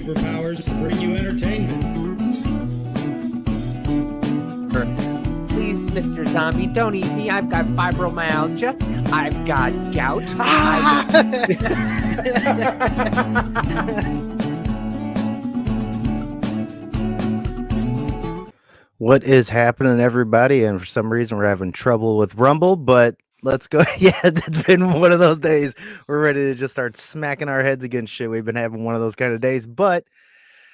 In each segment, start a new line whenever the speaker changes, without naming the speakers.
superpowers to bring you entertainment.
Please, Mr. Zombie, don't eat me. I've got fibromyalgia. I've got gout.
What is happening, everybody? And for some reason, we're having trouble with Rumble, but let's go. Yeah, it's been one of those days. We're ready to just start smacking our heads against shit. We've been having one of those kind of days, but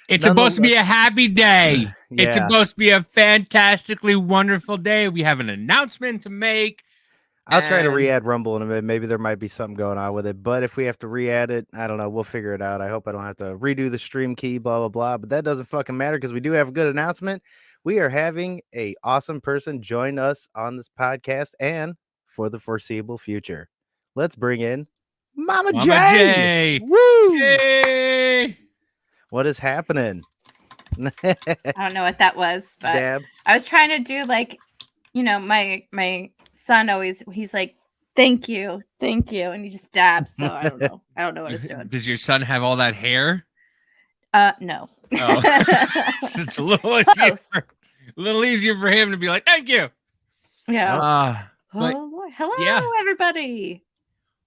it's supposed to be a happy day.
Yeah.
It's supposed to be a fantastically wonderful day. We have an announcement to make.
I'll try to re-add Rumble in a minute. Maybe there might be something going on with it, but if we have to re-add it, I don't know. We'll figure it out. I hope I don't have to redo the stream key, blah, blah, blah. But that doesn't fucking matter because we do have a good announcement. We are having a awesome person join us on this podcast and for the foreseeable future. Let's bring in Mama J.
Woo! Yay!
What is happening?
I don't know what that was, but
Dab.
I was trying to do like, you know, my son always, he's like, thank you, and he just dabs. So I don't know. I don't know what he's doing.
Does your son have all that hair?
No.
Oh. It's a little easier for him to be like, thank you.
Yeah.
But
Hello,
yeah.
everybody.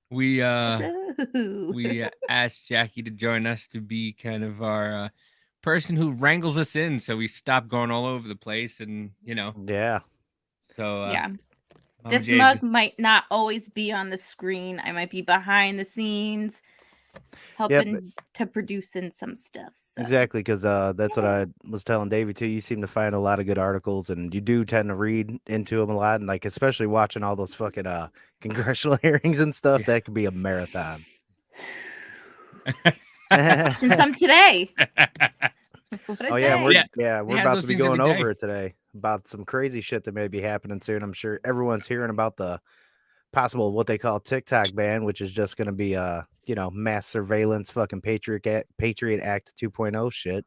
We
Hello.
we asked Jackie to join us to be kind of our person who wrangles us in, so we stop going all over the place, and
Yeah.
So
yeah.
Mama
This
J's-
mug might not always be on the screen. I might be behind the scenes helping to produce in some stuff. So.
Exactly, because that's what I was telling Davey too. You seem to find a lot of good articles, and you do tend to read into them a lot, and like especially watching all those fucking congressional hearings and stuff.
Yeah.
That could be a marathon.
And some today. What a
Oh yeah,
day.
we're
Yeah.
we're
Yeah,
about
those
to be
things every
going
day.
over it today about some crazy shit that may be happening soon. I'm sure everyone's hearing about the possible what they call TikTok ban, which is just going to be mass surveillance, fucking Patriot Act 2.0 shit.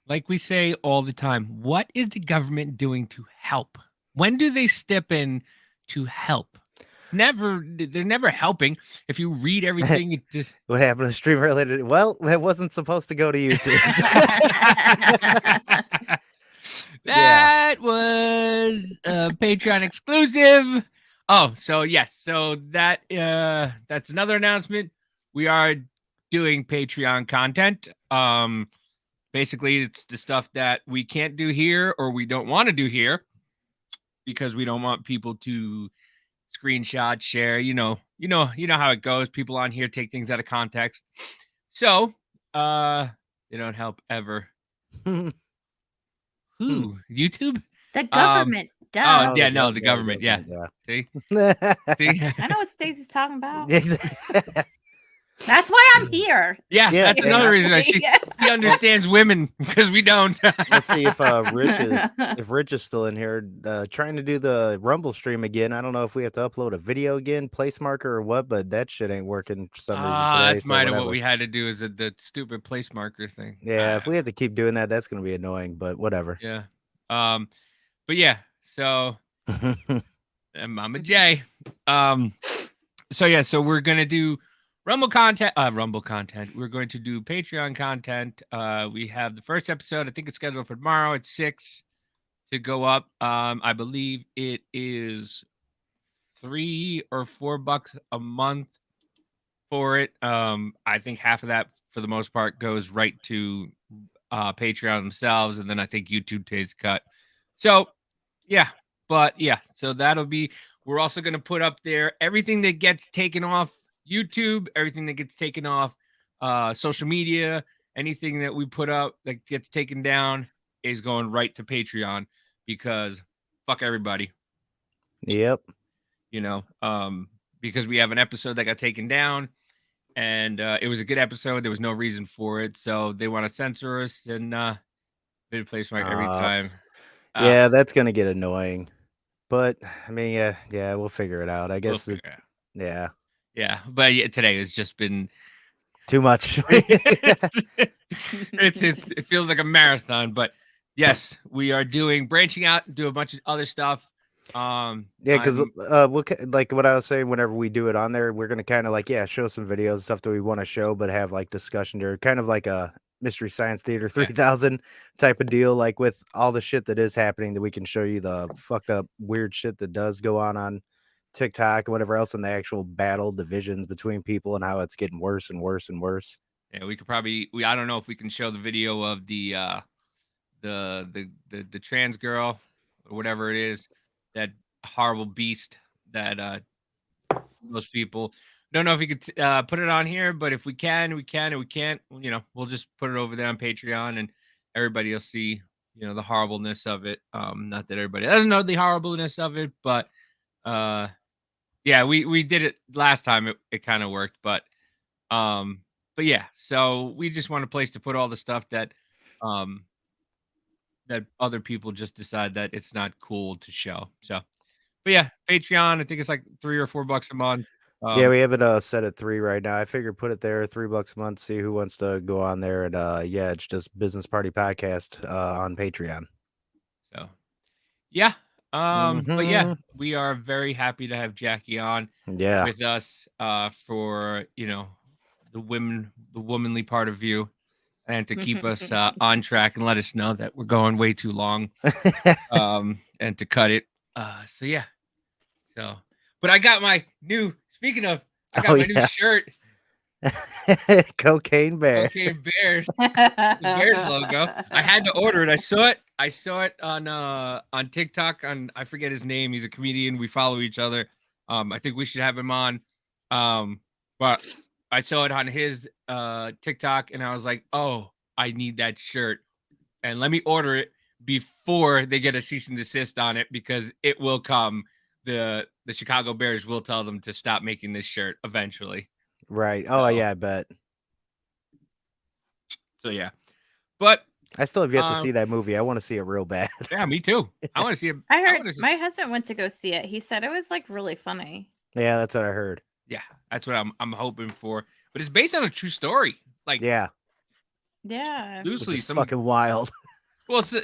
Like we say all the time, what is the government doing to help? When do they step in to help? They're never helping. If you read everything, it just
What happened to stream related? Well, it wasn't supposed to go to YouTube.
that was a Patreon exclusive. Oh, so yes, so that's another announcement. We are doing Patreon content. Basically, it's the stuff that we can't do here or we don't want to do here because we don't want people to screenshot, share. You know how it goes. People on here take things out of context, so they don't help ever. Who? YouTube?
The government does.
Oh, yeah, no, the government. Yeah. See?
Yeah.
See?
I know what Stacey's talking about.
Exactly.
That's why I'm here.
Yeah,
Yeah,
that's another reason. She understands women because we don't.
Let's see if Rich is still in here trying to do the Rumble stream again. I don't know if we have to upload a video again, place marker or what, but that shit ain't working for some reason today.
That's might have what we had to do is the stupid place marker thing.
Yeah, if we have to keep doing that, that's going to be annoying, but whatever.
Yeah. But yeah, so and Mama J. So we're gonna do Rumble content. We're going to do Patreon content. We have the first episode. I think it's scheduled for tomorrow at 6 to go up. I believe it is $3 or $4 a month for it. I think half of that, for the most part, goes right to Patreon themselves, and then I think YouTube takes a cut. So so that'll be. We're also going to put up there everything that gets taken off YouTube, everything that gets taken off social media, anything that we put up that gets taken down is going right to Patreon because fuck everybody.
Yep.
Because we have an episode that got taken down and it was a good episode. There was no reason for it. So they want to censor us and bid place mark every time.
Yeah, that's going to get annoying. But I mean, yeah, we'll figure it out. I guess. Yeah.
Yeah, but today has just been
too much.
It feels like a marathon, but yes, we are branching out and do a bunch of other stuff.
Yeah, because we'll like what I was saying. Whenever we do it on there, we're gonna kind of like show some videos, stuff that we want to show, but have like discussion or kind of like a Mystery Science Theater 3000 type of deal, like with all the shit that is happening, that we can show you the fucked up weird shit that does go on TikTok and whatever else, and the actual battle divisions between people and how it's getting worse and worse and worse.
Yeah, we could probably. I don't know if we can show the video of the trans girl or whatever it is, that horrible beast that most people. Don't know if we could put it on here, but if we can, we can, and we can't, we'll just put it over there on Patreon, and everybody will see, the horribleness of it. Not that everybody doesn't know the horribleness of it, but yeah, we did it last time. It kind of worked, but yeah. So we just want a place to put all the stuff that that other people just decide that it's not cool to show. So, but yeah, Patreon. I think it's like $3 or $4 a month.
Yeah, we have it set at 3 right now. I figured put it there, $3 a month, see who wants to go on there. And yeah, it's just Business Party Podcast on Patreon.
So yeah. But yeah,
Mhm.
we are very happy to have Jackie on
Yeah.
with us for the womanly part of you, and to keep us on track and let us know that we're going way too long, and to cut it. So yeah. So, but I got my new. Speaking of, I got my new shirt.
Cocaine Bear.
Cocaine Bears. The Bears logo. I had to order it. I saw it on TikTok. I forget his name. He's a comedian. We follow each other. I think we should have him on. But I saw it on his TikTok, and I was like, oh, I need that shirt, and let me order it before they get a cease and desist on it, because it will come. The Chicago Bears will tell them to stop making this shirt eventually.
Right. Oh, yeah, I bet.
So yeah, but
I still have yet to see that movie. I want to see it real bad.
Yeah, me too. I want to see it.
I heard my husband went to go see it. He said it was like really funny.
Yeah, that's what I heard.
Yeah, that's what I'm hoping for. But it's based on a true story. Like,
yeah,
loosely,
some fucking wild.
Well, so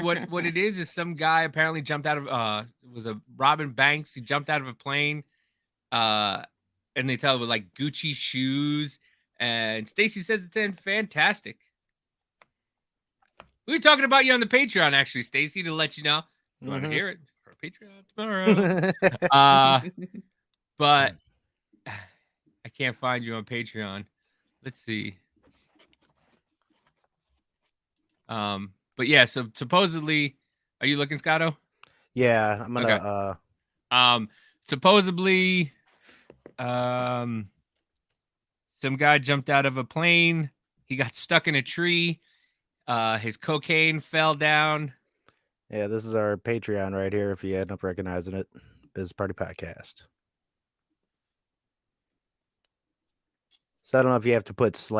what it is some guy apparently jumped out of it was a Robin Banks. He jumped out of a plane, and they tell it with like Gucci shoes. And Stacy says it's fantastic. We were talking about you on the Patreon, actually, Stacy, to let you know. You want to hear it for Patreon tomorrow. But I can't find you on Patreon. Let's see. But yeah, so supposedly, are you looking, Scotto?
Yeah, I'm gonna
supposedly some guy jumped out of a plane. He got stuck in a tree. His cocaine fell down.
Yeah, this is our Patreon right here. If you end up recognizing it, Biz Party Podcast. So I don't know if you have to put /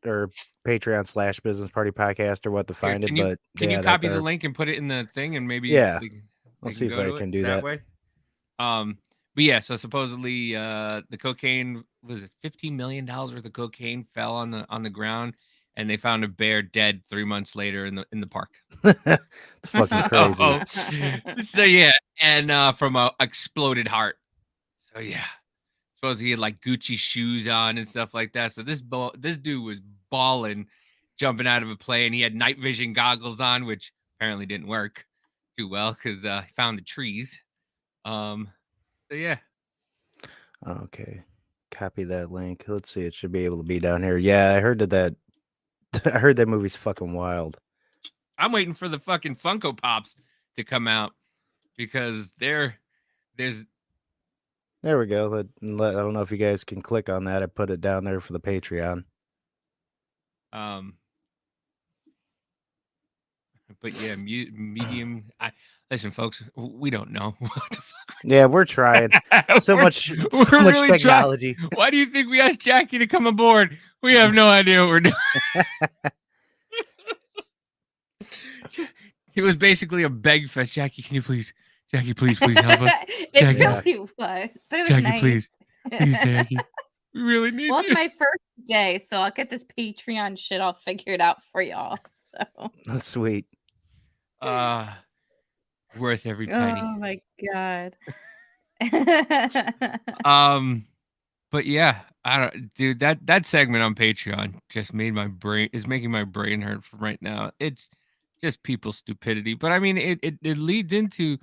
or Patreon / Business Party Podcast or what to find it, but
can you copy the link and put it in the thing, and maybe
I'll see if I can do that
way. But yeah, so supposedly the cocaine, was it $15 million worth of cocaine fell on the ground, and they found a bear dead 3 months later in the park.
It's fucking crazy.
So yeah, and from a exploded heart. So yeah, suppose he had like Gucci shoes on and stuff like that. So this dude was balling, jumping out of a plane. He had night vision goggles on, which apparently didn't work too well because he found the trees. So yeah.
Okay. Copy that link. Let's see. It should be able to be down here. Yeah, I heard that I heard that movie's fucking wild.
I'm waiting for the fucking Funko Pops to come out, because there's.
There we go. I don't know if you guys can click on that. I put it down there for the Patreon.
But yeah, medium. Listen, folks, we don't know what the fuck.
Yeah, we're trying. So much
really
technology.
Why do you think we asked Jackie to come aboard? We have no idea what we're doing. It was basically a beg fest. Jackie, can you please? Jackie, please help us.
It really was, but it was
Jackie,
nice.
please, Jackie. We really need.
Well, it's my first day, so I'll get this Patreon shit all figured out for y'all. So
sweet.
Worth every penny.
Oh my god.
But yeah, I don't, dude. That segment on Patreon just made my brain is making my brain hurt from right now. It's just people's stupidity, but I mean, it leads into,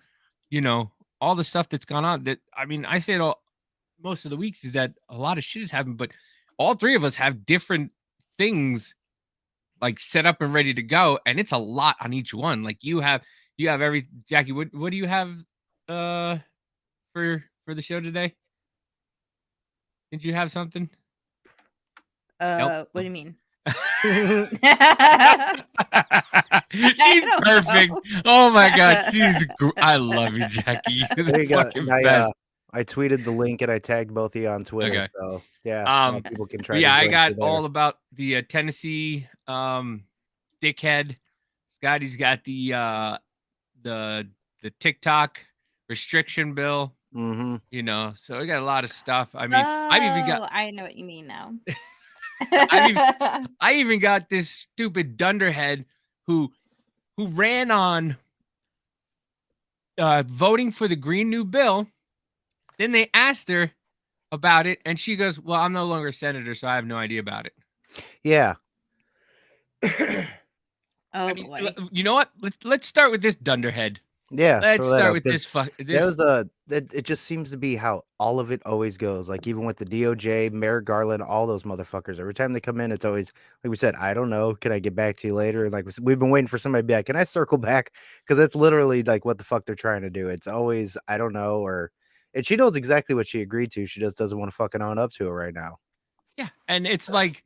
all the stuff that's gone on. That I mean, I say it all most of the weeks is that a lot of shit has happened, but all three of us have different things like set up and ready to go, and it's a lot on each one. Like you have every Jackie. What do you have for the show today? Did you have something? Nope.
What do you mean?
She's
don't
perfect.
know.
Oh my god, I love you, Jackie. You're
There
the
you go.
fucking best.
I tweeted the link and I tagged both of you on Twitter.
Okay.
So yeah, now people can try.
Yeah,
to
I
join
got
you there.
all about the Tennessee dickhead. Scotty's got the TikTok restriction bill.
Mm-hmm.
So I got a lot of stuff. I mean,
I know what you mean now.
I even got this stupid dunderhead who ran on voting for the Green New Bill. Then they asked her about it, and she goes, "Well, I'm no longer a senator, so I have no idea about it."
Yeah.
Boy.
You know what? Let's start with this dunderhead.
Yeah.
Let's
throw that
start
up,
with
'cause
this.
That was it just seems to be how all of it always goes. Like even with the DOJ, Merrick Garland, all those motherfuckers. Every time they come in, it's always like we said, I don't know. Can I get back to you later? And like we've been waiting for somebody to be like, can I circle back? Because that's literally like what the fuck they're trying to do. It's always I don't know, and she knows exactly what she agreed to. She just doesn't want to fucking own up to it right now.
Yeah, and it's like,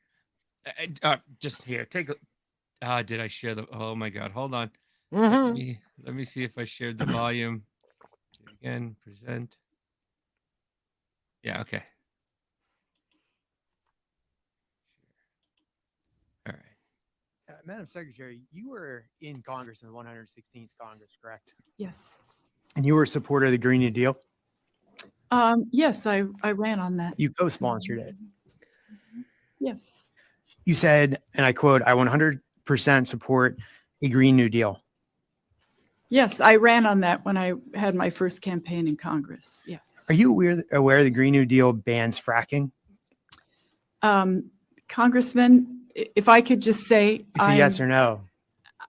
just here, take a. Did I share the? Oh my god, hold on. Let me see if I shared the volume. Again, present. Yeah, okay. All right.
Madam Secretary, you were in Congress in the 116th Congress, correct?
Yes.
And you were a supporter of the Green New Deal?
Yes, I ran on that.
You co-sponsored it.
Yes.
You said, and I quote, I 100% support a Green New Deal.
Yes, I ran on that when I had my first campaign in Congress. Yes.
Are you aware the Green New Deal bans fracking?
Congressman, if I could just say,
It's a yes or no.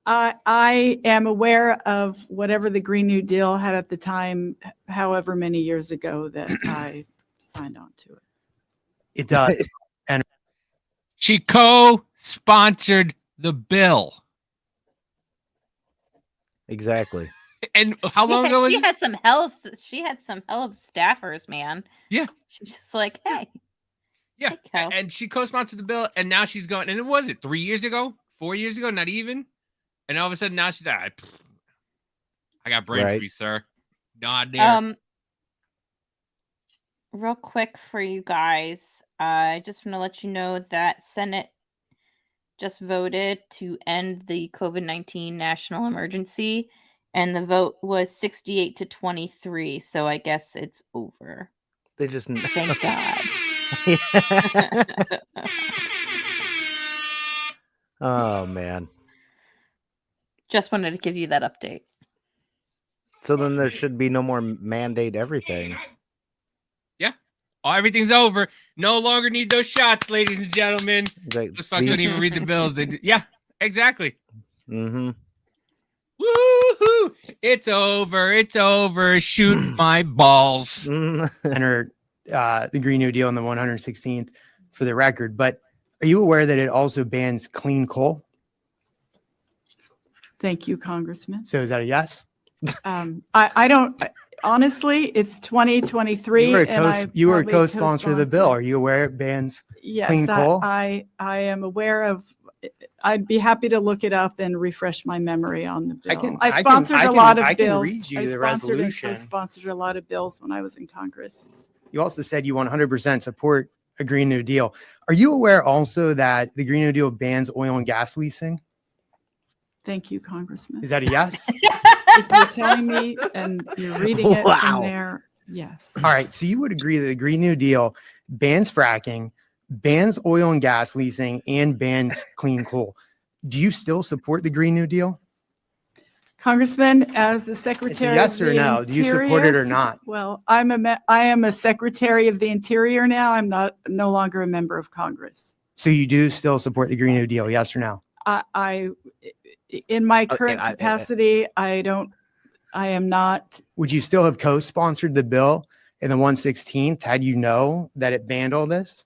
I am aware of whatever the Green New Deal had at the time, however many years ago that I signed on to it.
It does.
She co-sponsored the bill.
Exactly.
And how long ago was
she
it?
had some hell of staffers, man.
Yeah.
She's just like, hey.
Yeah,
Hey, Cal.
and she co-sponsored the bill, and now she's going. And it was it 3 years ago, 4 years ago, not even. And all of a sudden now she's like, I got brain
Right.
freeze, sir. Not there.
Real quick for you guys, I just want to let you know that Senate just voted to end the COVID-19 national emergency, and the vote was 68-23. So I guess it's over.
They just
Thank God.
Oh man.
Just wanted to give you that update.
So then there should be no more mandate everything.
Oh, everything's over. No longer need those shots, ladies and gentlemen.
Like,
Those fucks don't even read the bills. Yeah, exactly.
Mm-hmm.
Woohoo! It's over. It's over. Shoot my balls.
Enter the Green New Deal in the 116th for the record. But are you aware that it also bans clean coal?
Thank you, Congressman.
So is that a yes?
I don't, honestly, it's 2023.
You were a co-sponsor of the bill. Are you aware it bans clean coal?
I am aware of. I'd be happy to look it up and refresh my memory on the bill. I sponsored a lot of bills.
Read you the
sponsored and
resolution.
co-sponsored a lot of bills when I was in Congress.
You also said you 100% support a Green New Deal. Are you aware also that the Green New Deal bans oil and gas leasing?
Thank you, Congressman.
Is that a yes?
If you're telling me and you're reading it
Wow.
from there, yes.
All right. So you would agree that the Green New Deal bans fracking, bans oil and gas leasing, and bans clean coal. Do you still support the Green New Deal?
Congressman, as the
It's a
Secretary
yes
of
or
the
no. Do you support it
Interior-
or not?
Well, I am a Secretary of the Interior now. I'm no longer a member of Congress.
So you do still support the Green New Deal? Yes or no?
I in my current
I-
capacity, I am not.
Would you still have co-sponsored the bill in the 116th had you know that it banned all this?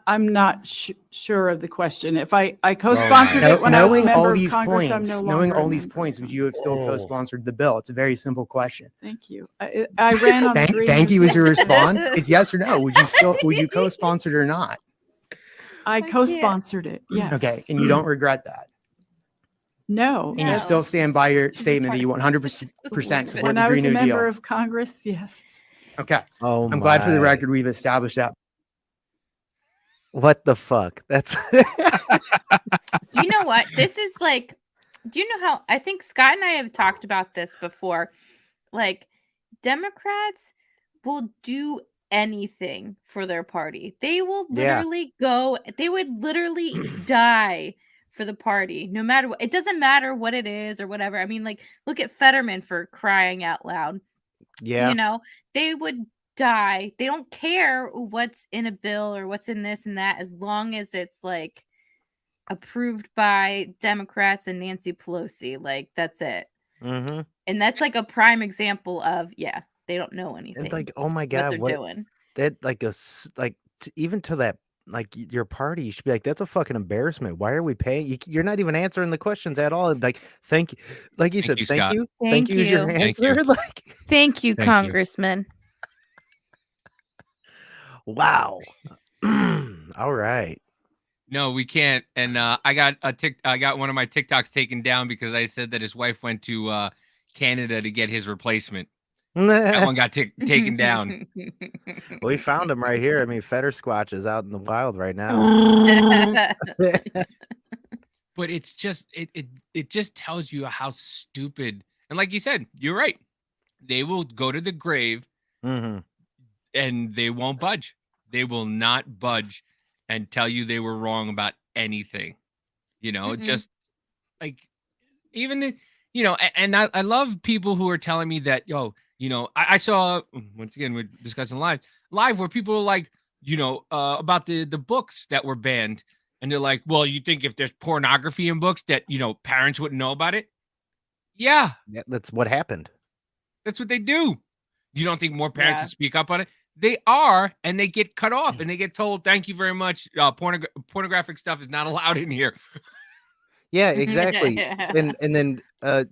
I'm not sure of the question. If I co-sponsored it when I was a
Knowing
member
all
of
these
Congress, I'm
points,
no
knowing
longer a
all these
member.
points, would you have still
Oh.
co-sponsored the bill? It's a very simple question.
Thank you. I ran on. the Green
Thank
New
you is your
Deal.
response. It's yes or no. Would you co-sponsor it or not?
I
can't.
co-sponsored it. Yes.
Okay, and you don't regret that.
No.
And you
No.
still stand by your
She's
statement that you
retarded.
100% support
When
the
I was
Green
a
New
member
Deal.
of Congress, yes.
Okay,
Oh,
I'm glad for the
my.
record we've established that.
What the fuck? That's
You know what? This is like, do you know how I think Scott and I have talked about this before? Like, Democrats will do anything for their party. They will
Yeah.
literally they would literally die for the party, no matter what. It doesn't matter what it is or whatever. I mean, like, look at Fetterman for crying out loud.
yeah.
You know, they would die. They don't care what's in a bill or what's in this and that, as long as it's like approved by Democrats and Nancy Pelosi. Like, that's it.
Mm-hmm.
And that's like a prime example of, yeah, they don't know anything.
And like, oh my
what
god,
they're
what
doing.
that like even to that like your party, you should be like, that's a fucking embarrassment. Why are we paying? You're not even answering the questions at all. And like, thank you, like you said,
you,
thank
Scott.
you,
Thank
you is your
you.
Thank you.
answer. Like,
Thank you,
Thank you.
Congressman.
wow. All right.
No, we can't. And I got one of my TikToks taken down because I said that his wife went to Canada to get his replacement. That one got taken down.
We found him right here. I mean, Fetter Squatch is out in the wild right now.
But it's just it just tells you how stupid. And like you said, you're right. They will go to the grave
hmm
and they won't budge. They will not budge and tell you they were wrong about anything. You know,
Mm-mm.
just like even and I love people who are telling me that, I saw, once again, we're discussing live where people are like, about the books that were banned. And they're like, well, you think if there's pornography in books that, parents wouldn't know about it? Yeah,
That's what happened.
that's what they do. You don't think more parents
Yeah.
would speak up on it? They are, and they get cut off and they get told, thank you very much. Pornographic stuff is not allowed in here.
Yeah, exactly. and then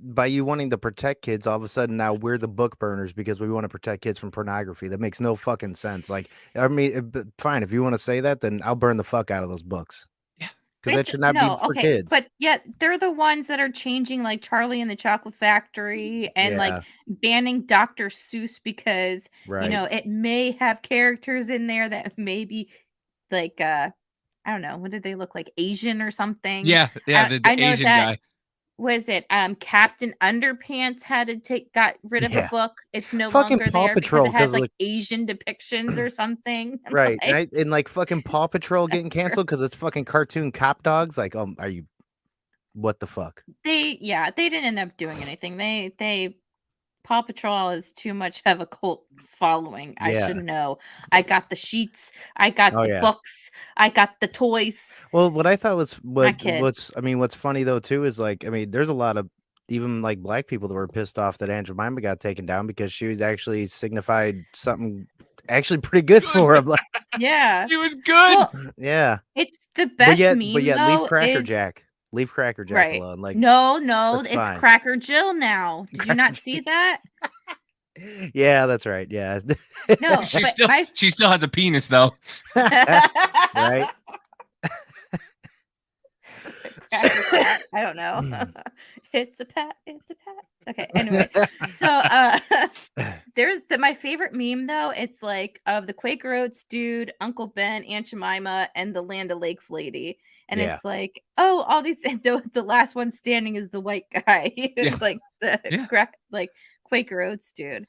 by you wanting to protect kids, all of a sudden now we're the book burners because we want to protect kids from pornography. That makes no fucking sense. Like, I mean, fine, if you want to say that, then I'll burn the fuck out of those books.
Yeah.
Because that should not be for kids.
But yet they're the ones that are changing, like Charlie and the Chocolate Factory, and
Yeah.
like banning Dr. Seuss because
Right.
it may have characters in there that maybe like I don't know, what did they look like, Asian or something?
Yeah, the
I know
Asian
that-
guy.
Was it Captain Underpants got rid of
Yeah.
a book? It's no
Fucking
longer
Paw
there
Patrol,
because it has
'cause,
like Asian depictions or something. And,
Right.
like,
And like fucking Paw Patrol getting canceled because it's fucking cartoon cop dogs. Like, are you what the fuck?
they didn't end up doing anything. They Paw Patrol is too much of a cult following. I
Yeah.
should know. I got the sheets. I got
Oh,
the
yeah.
books. I got the toys.
Well, what I thought was
kid.
what's funny though too is like, I mean, there's a lot of even like black people that were pissed off that Aunt Jemima got taken down because she was actually signified something actually pretty good for him. Like,
Yeah.
It was good.
Well,
yeah.
it's the best meme
but yet
though,
leave Cracker
is-
Jack. Leave Cracker Jack
Right.
alone. Like,
No,
that's
it's
fine.
Cracker Jill now. Did you not see that?
yeah, that's right. Yeah.
No,
she
but
still
my
she still has a penis though.
right.
Cracker Cat. I don't know. It's a pet. Okay. Anyway, so there's my favorite meme though. It's like of the Quaker Oats dude, Uncle Ben, Aunt Jemima, and the Land O'Lakes lady. And
Yeah.
it's like, oh, all these. The last one standing is the white guy.
Yeah.
Like the
Yeah.
like Quaker Oats dude.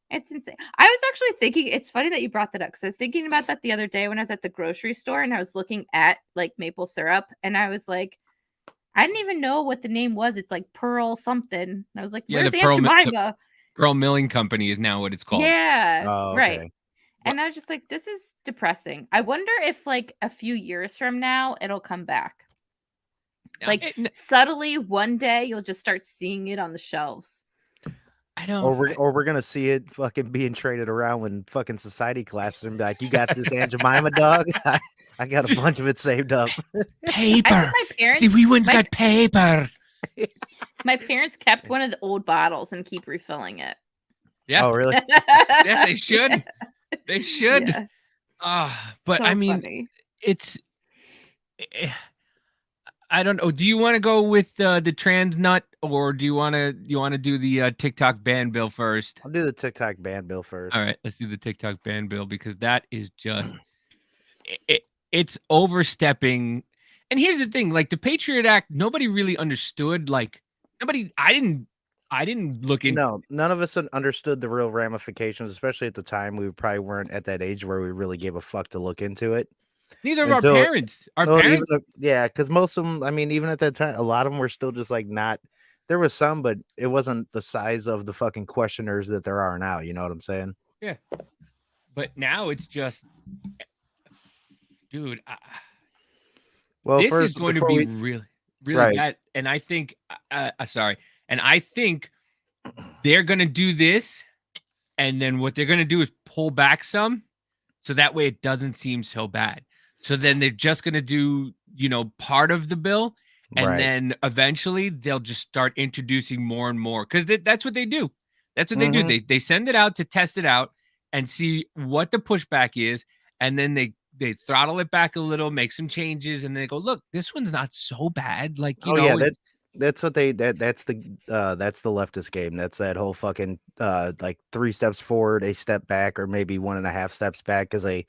It's insane. I was actually thinking, it's funny that you brought that up because I was thinking about that the other day when I was at the grocery store and I was looking at like maple syrup and I was like, I didn't even know what the name was. It's like Pearl something. And I was like,
Yeah,
where's
the
Aunt
Pearl
Jemima?
Pearl Milling Company is now what it's called.
Yeah,
Oh,
right.
okay.
And I was just like, this is depressing. I wonder if like a few years from now it'll come back. Like subtly one day you'll just start seeing it on the shelves.
I don't.
Or we're gonna see it fucking being traded around when fucking society collapses and be like, you got this Aunt Jemima dog? I got a bunch of it saved up.
Paper.
I think my parents.
See, we once got paper.
My parents kept one of the old bottles and keep refilling it.
Yeah.
Oh, really?
Yeah, they should. They should.
Yeah.
But
So
I mean,
funny.
it's. I don't know. Do you want to go with the trans nut, or do you want to do the TikTok ban bill first?
I'll do the TikTok ban bill first.
All right, let's do the TikTok ban bill because that is just it's overstepping. And here's the thing: like the Patriot Act, nobody really understood. Like I didn't look into.
No, none of us understood the real ramifications, especially at the time. We probably weren't at that age where we really gave a fuck to look into it.
Neither of our parents.
Yeah, because most of them, I mean, even at that time, a lot of them were still just like not. There was some, but it wasn't the size of the fucking questioners that there are now. You know what I'm saying?
Yeah. But now it's just, dude.
Well,
this
first,
is going to be really
Right.
bad. And I think, sorry, and I think they're going to do this, and then what they're going to do is pull back some, so that way it doesn't seem so bad. So then they're just going to do, part of the bill. And
Right.
then eventually they'll just start introducing more and more. Because that's what they do. That's what they do. They send it out to test it out and see what the pushback is. And then they throttle it back a little, make some changes. And they go, look, this one's not so bad. Like,
that's what that's the leftist game. That's that whole fucking like 3 steps forward, a step back, or maybe 1.5 steps back, because they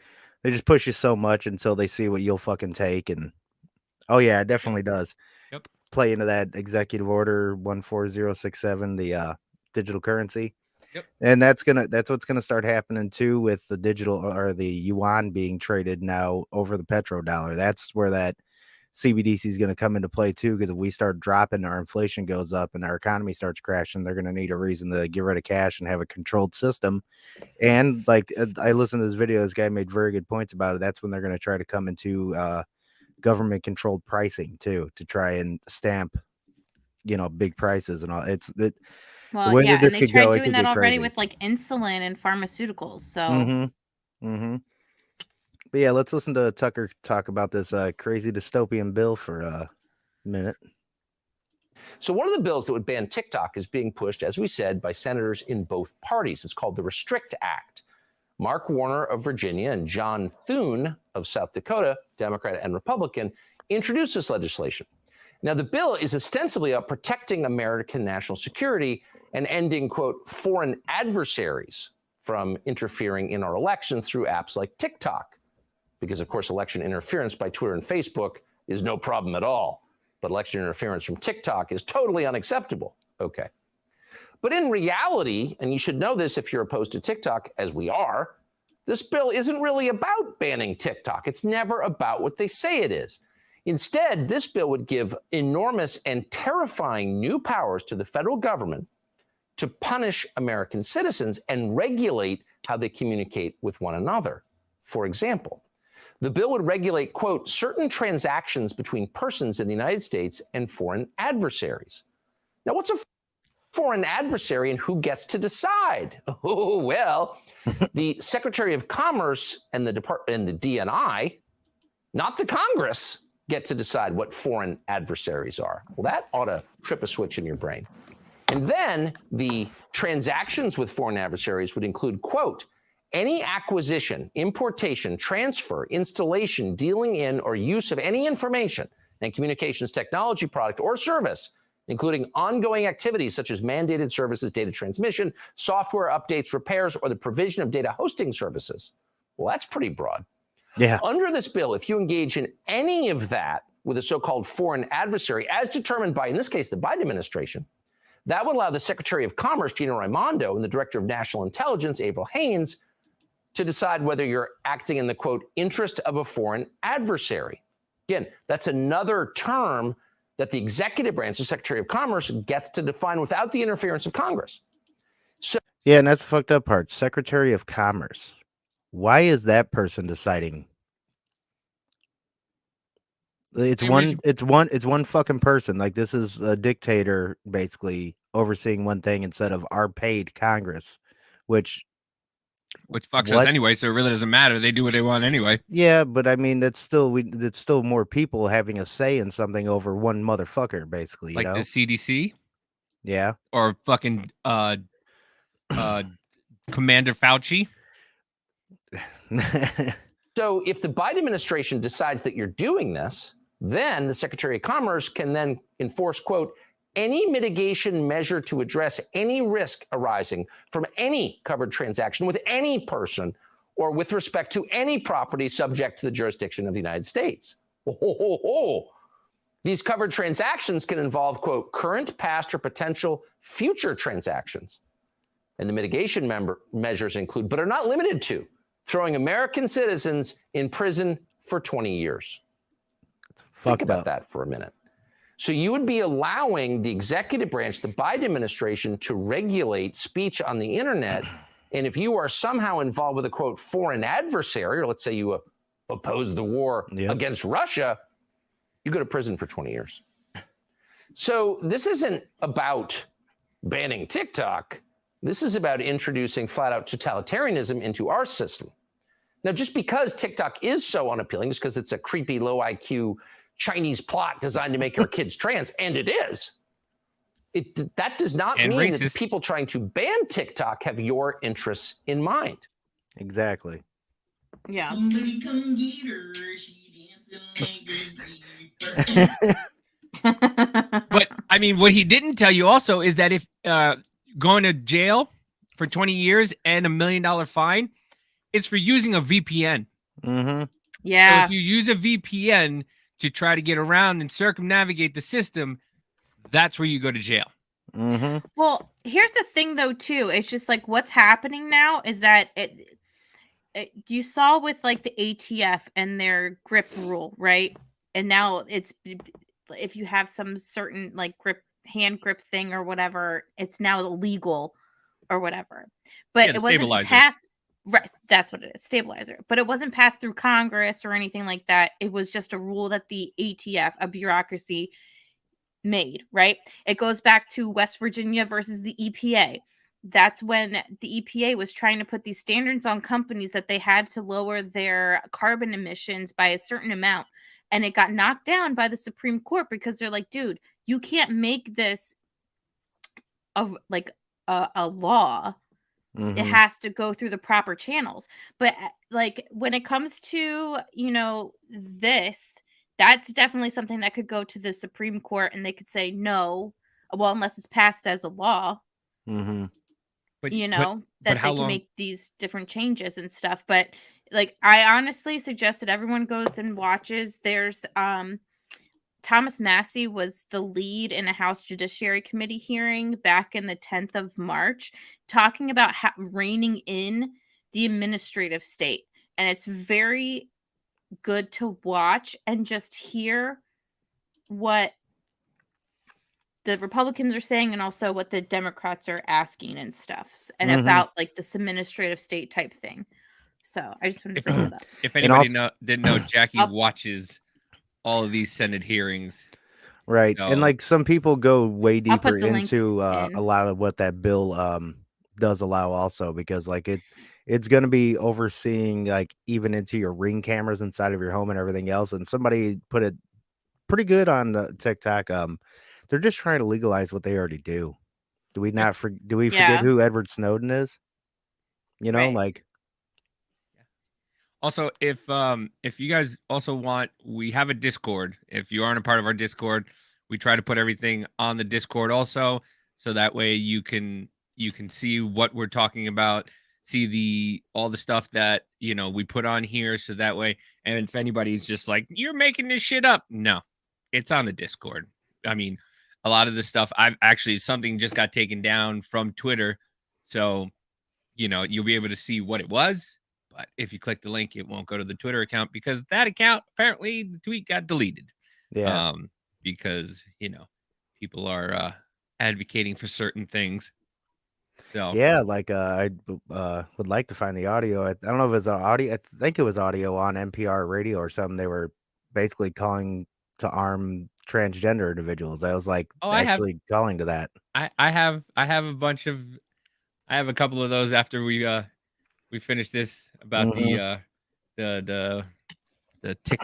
just push you so much until they see what you'll fucking take. And oh yeah, it definitely does.
Yep.
Play into that executive order 14067, the digital currency.
Yep.
And that's what's gonna start happening too with the digital or the yuan being traded now over the petrodollar. That's where that CBDC is going to come into play too, because if we start dropping, our inflation goes up and our economy starts crashing, they're going to need a reason to get rid of cash and have a controlled system. And like I listened to this video, this guy made very good points about it. That's when they're going to try to come into government controlled pricing too, to try and stamp, big prices and all.
Well,
the way
yeah,
that this
and they
could
tried
go, it
doing
could
that
get
already
crazy.
with like insulin and pharmaceuticals. So
But yeah, let's listen to Tucker talk about this crazy dystopian bill for a minute.
So one of the bills that would ban TikTok is being pushed, as we said, by senators in both parties. It's called the Restrict Act. Mark Warner of Virginia and John Thune of South Dakota, Democrat and Republican, introduced this legislation. Now, the bill is ostensibly about protecting American national security and ending, quote, foreign adversaries from interfering in our elections through apps like TikTok. Because, of course, election interference by Twitter and Facebook is no problem at all. But election interference from TikTok is totally unacceptable. Okay. But in reality, and you should know this if you're opposed to TikTok, as we are, this bill isn't really about banning TikTok. It's never about what they say it is. Instead, this bill would give enormous and terrifying new powers to the federal government to punish American citizens and regulate how they communicate with one another. For example, the bill would regulate, quote, certain transactions between persons in the United States and foreign adversaries. Now, what's a foreign adversary and who gets to decide? Oh, well, the Secretary of Commerce and the DNI, not the Congress, get to decide what foreign adversaries are. Well, that ought to trip a switch in your brain. And then the transactions with foreign adversaries would include, quote, any acquisition, importation, transfer, installation, dealing in, or use of any information and communications technology product or service, including ongoing activities such as mandated services, data transmission, software updates, repairs, or the provision of data hosting services. Well, that's pretty broad.
Yeah.
Under this bill, if you engage in any of that with a so-called foreign adversary, as determined by, in this case, the Biden administration, that would allow the Secretary of Commerce, Gina Raimondo, and the Director of National Intelligence, Avril Haines, to decide whether you're acting in the, quote, interest of a foreign adversary. Again, that's another term that the executive branch, the Secretary of Commerce, gets to define without the interference of Congress.
Yeah, and that's the fucked up part. Secretary of Commerce. Why is that person deciding? It's
Maybe we
one.
should-
It's one fucking person. Like, this is a dictator basically overseeing one thing instead of our paid Congress, which
fucks us
What?
anyway, so it really doesn't matter. They do what they want anyway.
yeah, but I mean that's still more people having a say in something over one motherfucker, basically. You
Like
know?
the CDC
Yeah.
or fucking Commander Fauci.
So if the Biden administration decides that you're doing this, then the Secretary of Commerce can then enforce, quote, any mitigation measure to address any risk arising from any covered transaction with any person or with respect to any property subject to the jurisdiction of the United States. These covered transactions can involve, quote, current, past, or potential future transactions. And the mitigation measures include, but are not limited to, throwing American citizens in prison for 20 years. Think about that for a minute. So you would be allowing the executive branch, the Biden administration, to regulate speech on the internet. And if you are somehow involved with a, quote, foreign adversary, or let's say you oppose the war against Russia, you go to prison for 20 years. So this isn't about banning TikTok. This is about introducing flat-out totalitarianism into our system. Now, just because TikTok is so unappealing, just because it's a creepy, low-IQ Chinese plot designed to make our kids trans, and it is, that does not
And
mean that the
racist.
people trying to ban TikTok have your interests in mind.
Exactly.
Yeah.
But I mean, what he didn't tell you also is that if going to jail for 20 years and $1 million fine, it's for using a VPN.
Mm-hmm.
So
Yeah.
if you use a VPN to try to get around and circumnavigate the system, that's where you go to jail.
Mm-hmm.
Well, here's the thing though too. It's just like what's happening now is that you saw with like the ATF and their grip rule, right? And now it's if you have some certain like hand grip thing or whatever, it's now illegal or whatever. But
Yeah, the
it wasn't
stabilizer.
passed. Right, that's what it is, stabilizer. But it wasn't passed through Congress or anything like that. It was just a rule that the ATF, a bureaucracy, made, right? It goes back to West Virginia versus the EPA. That's when the EPA was trying to put these standards on companies that they had to lower their carbon emissions by a certain amount. And it got knocked down by the Supreme Court because they're like, dude, you can't make this a law.
Mm-hmm.
It has to go through the proper channels. But like when it comes to, this, that's definitely something that could go to the Supreme Court and they could say no, well, unless it's passed as a law,
Mm-hmm.
But
that
but
they
how
can
long?
make these different changes and stuff. But like, I honestly suggest that everyone goes and watches. There's Thomas Massey was the lead in a House Judiciary Committee hearing back in the 10th of March, talking about reining in the administrative state. And it's very good to watch and just hear what the Republicans are saying and also what the Democrats are asking and stuff, and about like this administrative state type thing. So I just wanted to bring that up.
If anybody
also-
didn't know, Jackie
I'll-
watches all of these Senate hearings.
Right.
So-
And like some people go way
I'll put
deeper
the link
into
in.
a lot of what that bill does allow also, because like it's going to be overseeing like even into your Ring cameras inside of your home and everything else. And somebody put it pretty good on the TikTok. They're just trying to legalize what they already do. Do we not do we
Yeah.
forget who Edward Snowden is?
Right.
Like
Also, if you guys also want, we have a Discord. If you aren't a part of our Discord, we try to put everything on the Discord also, so that way you can see what we're talking about, see all the stuff that we put on here, so that way. And if anybody's just like, you're making this shit up, no, it's on the Discord. I mean, a lot of the stuff something just got taken down from Twitter, so you'll be able to see what it was. But if you click the link, it won't go to the Twitter account because that account, apparently the tweet got deleted.
yeah.
because people are advocating for certain things. So
Yeah, like I would like to find the audio. I don't know if it was audio. I think it was audio on NPR radio or something. They were basically calling to arm transgender individuals. I was like,
I have
calling to that.
I have a bunch of I have a couple of those after we finish this about the tick.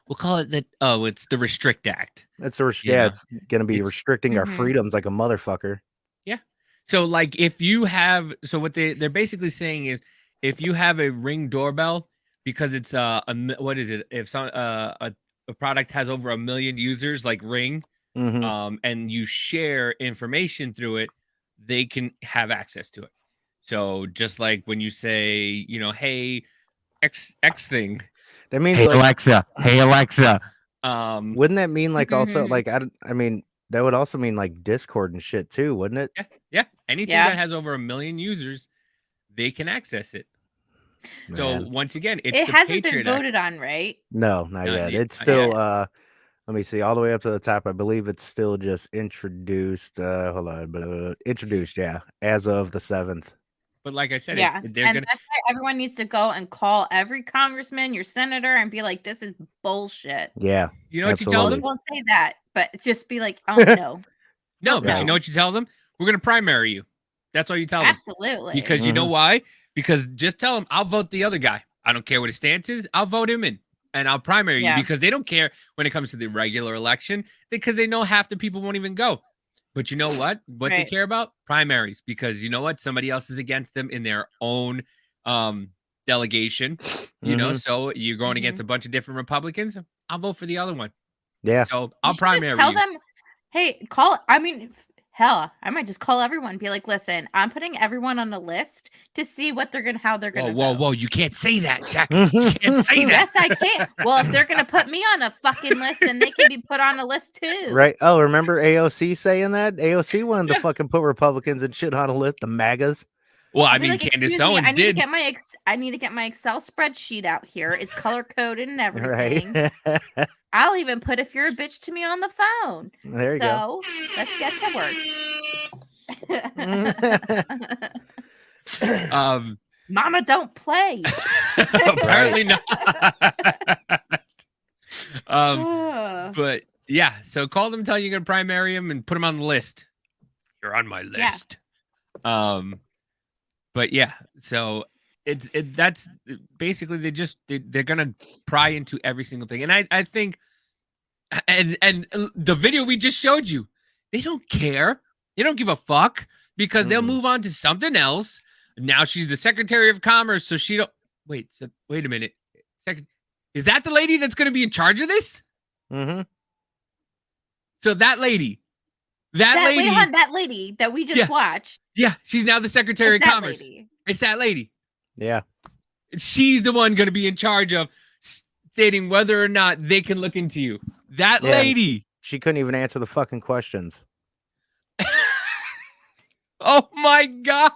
We'll call it it's the Restrict Act.
It's it's going to be restricting our
Mhm.
freedoms like a motherfucker.
So like if you have what they're basically saying is if you have a Ring doorbell because it's what is it if some a product has over 1 million users like Ring and you share information through it, they can have access to it. So just like when you say, hey, X thing.
That means
Hey
like,
Alexa. Hey Alexa.
wouldn't that mean like also like I mean that would also mean like Discord and shit too, wouldn't it?
Yeah. Anything
Yeah.
that has over 1 million users, they can access it. So
Man.
once again, it's
It
the
hasn't
Patriot
been
Act.
voted on, right?
No, not
Not
yet.
yet.
It's still let me see, all the way up to the top. I believe it's still just introduced. Hold on, introduced, yeah, as of the 7th.
But like I said,
Yeah.
they're
And
gonna.
that's why everyone needs to go and call every congressman, your senator, and be like, this is bullshit.
Yeah,
You know what you tell
absolutely.
them?
Won't say that, but just be like, oh no.
No, but
No.
you know what you tell them? We're gonna primary you. That's all you tell them.
Absolutely.
Because you know why? Because just tell them I'll vote the other guy. I don't care what his stance is. I'll vote him in, and I'll primary
Yeah.
you because they don't care when it comes to the regular election because they know half the people won't even go. But you know what? What they
Right.
care about? Primaries, because you know what? Somebody else is against them in their own delegation. So you're going against a bunch of different Republicans. I'll vote for the other one.
Yeah.
So
You
I'll
should just
primary
tell
you.
them, hey, hell, I might just call everyone and be like, listen, I'm putting everyone on a list to see how they're gonna vote.
Whoa! You can't say that, Jack. You can't say that.
Yes, I can. Well, if they're gonna put me on a fucking list, then they can be put on a list too.
Right. Oh, remember AOC saying that? AOC wanted to fucking put Republicans and shit on a list, the MAGAs.
Well, I
I'll be
mean,
like,
Candace
"Excuse me,
Owens
I need
did.
to get my I need to get my Excel spreadsheet out here. It's color coded and everything.
Right.
I'll even put if you're a bitch to me on the phone.
There you go.
So let's get to work. Mama, don't play.
Apparently not.
Ugh.
But yeah, so call them, tell you you're gonna primary them, and put them on the list. You're on my
Yeah.
list. But yeah, so that's basically they're gonna pry into every single thing, and I think, and the video we just showed you, they don't care, they don't give a fuck because they'll move on to something else. Now she's the Secretary of Commerce, so she don't wait. So wait a minute, is that the lady that's gonna be in charge of this?
Mm-hmm.
So that lady. That
lady that we just
Yeah.
watched.
Yeah, she's now the Secretary
It's
of
that
Commerce.
lady.
It's that lady.
Yeah.
She's the one going to be in charge of stating whether or not they can look into you. That
Yeah.
lady.
She couldn't even answer the fucking questions.
Oh my God.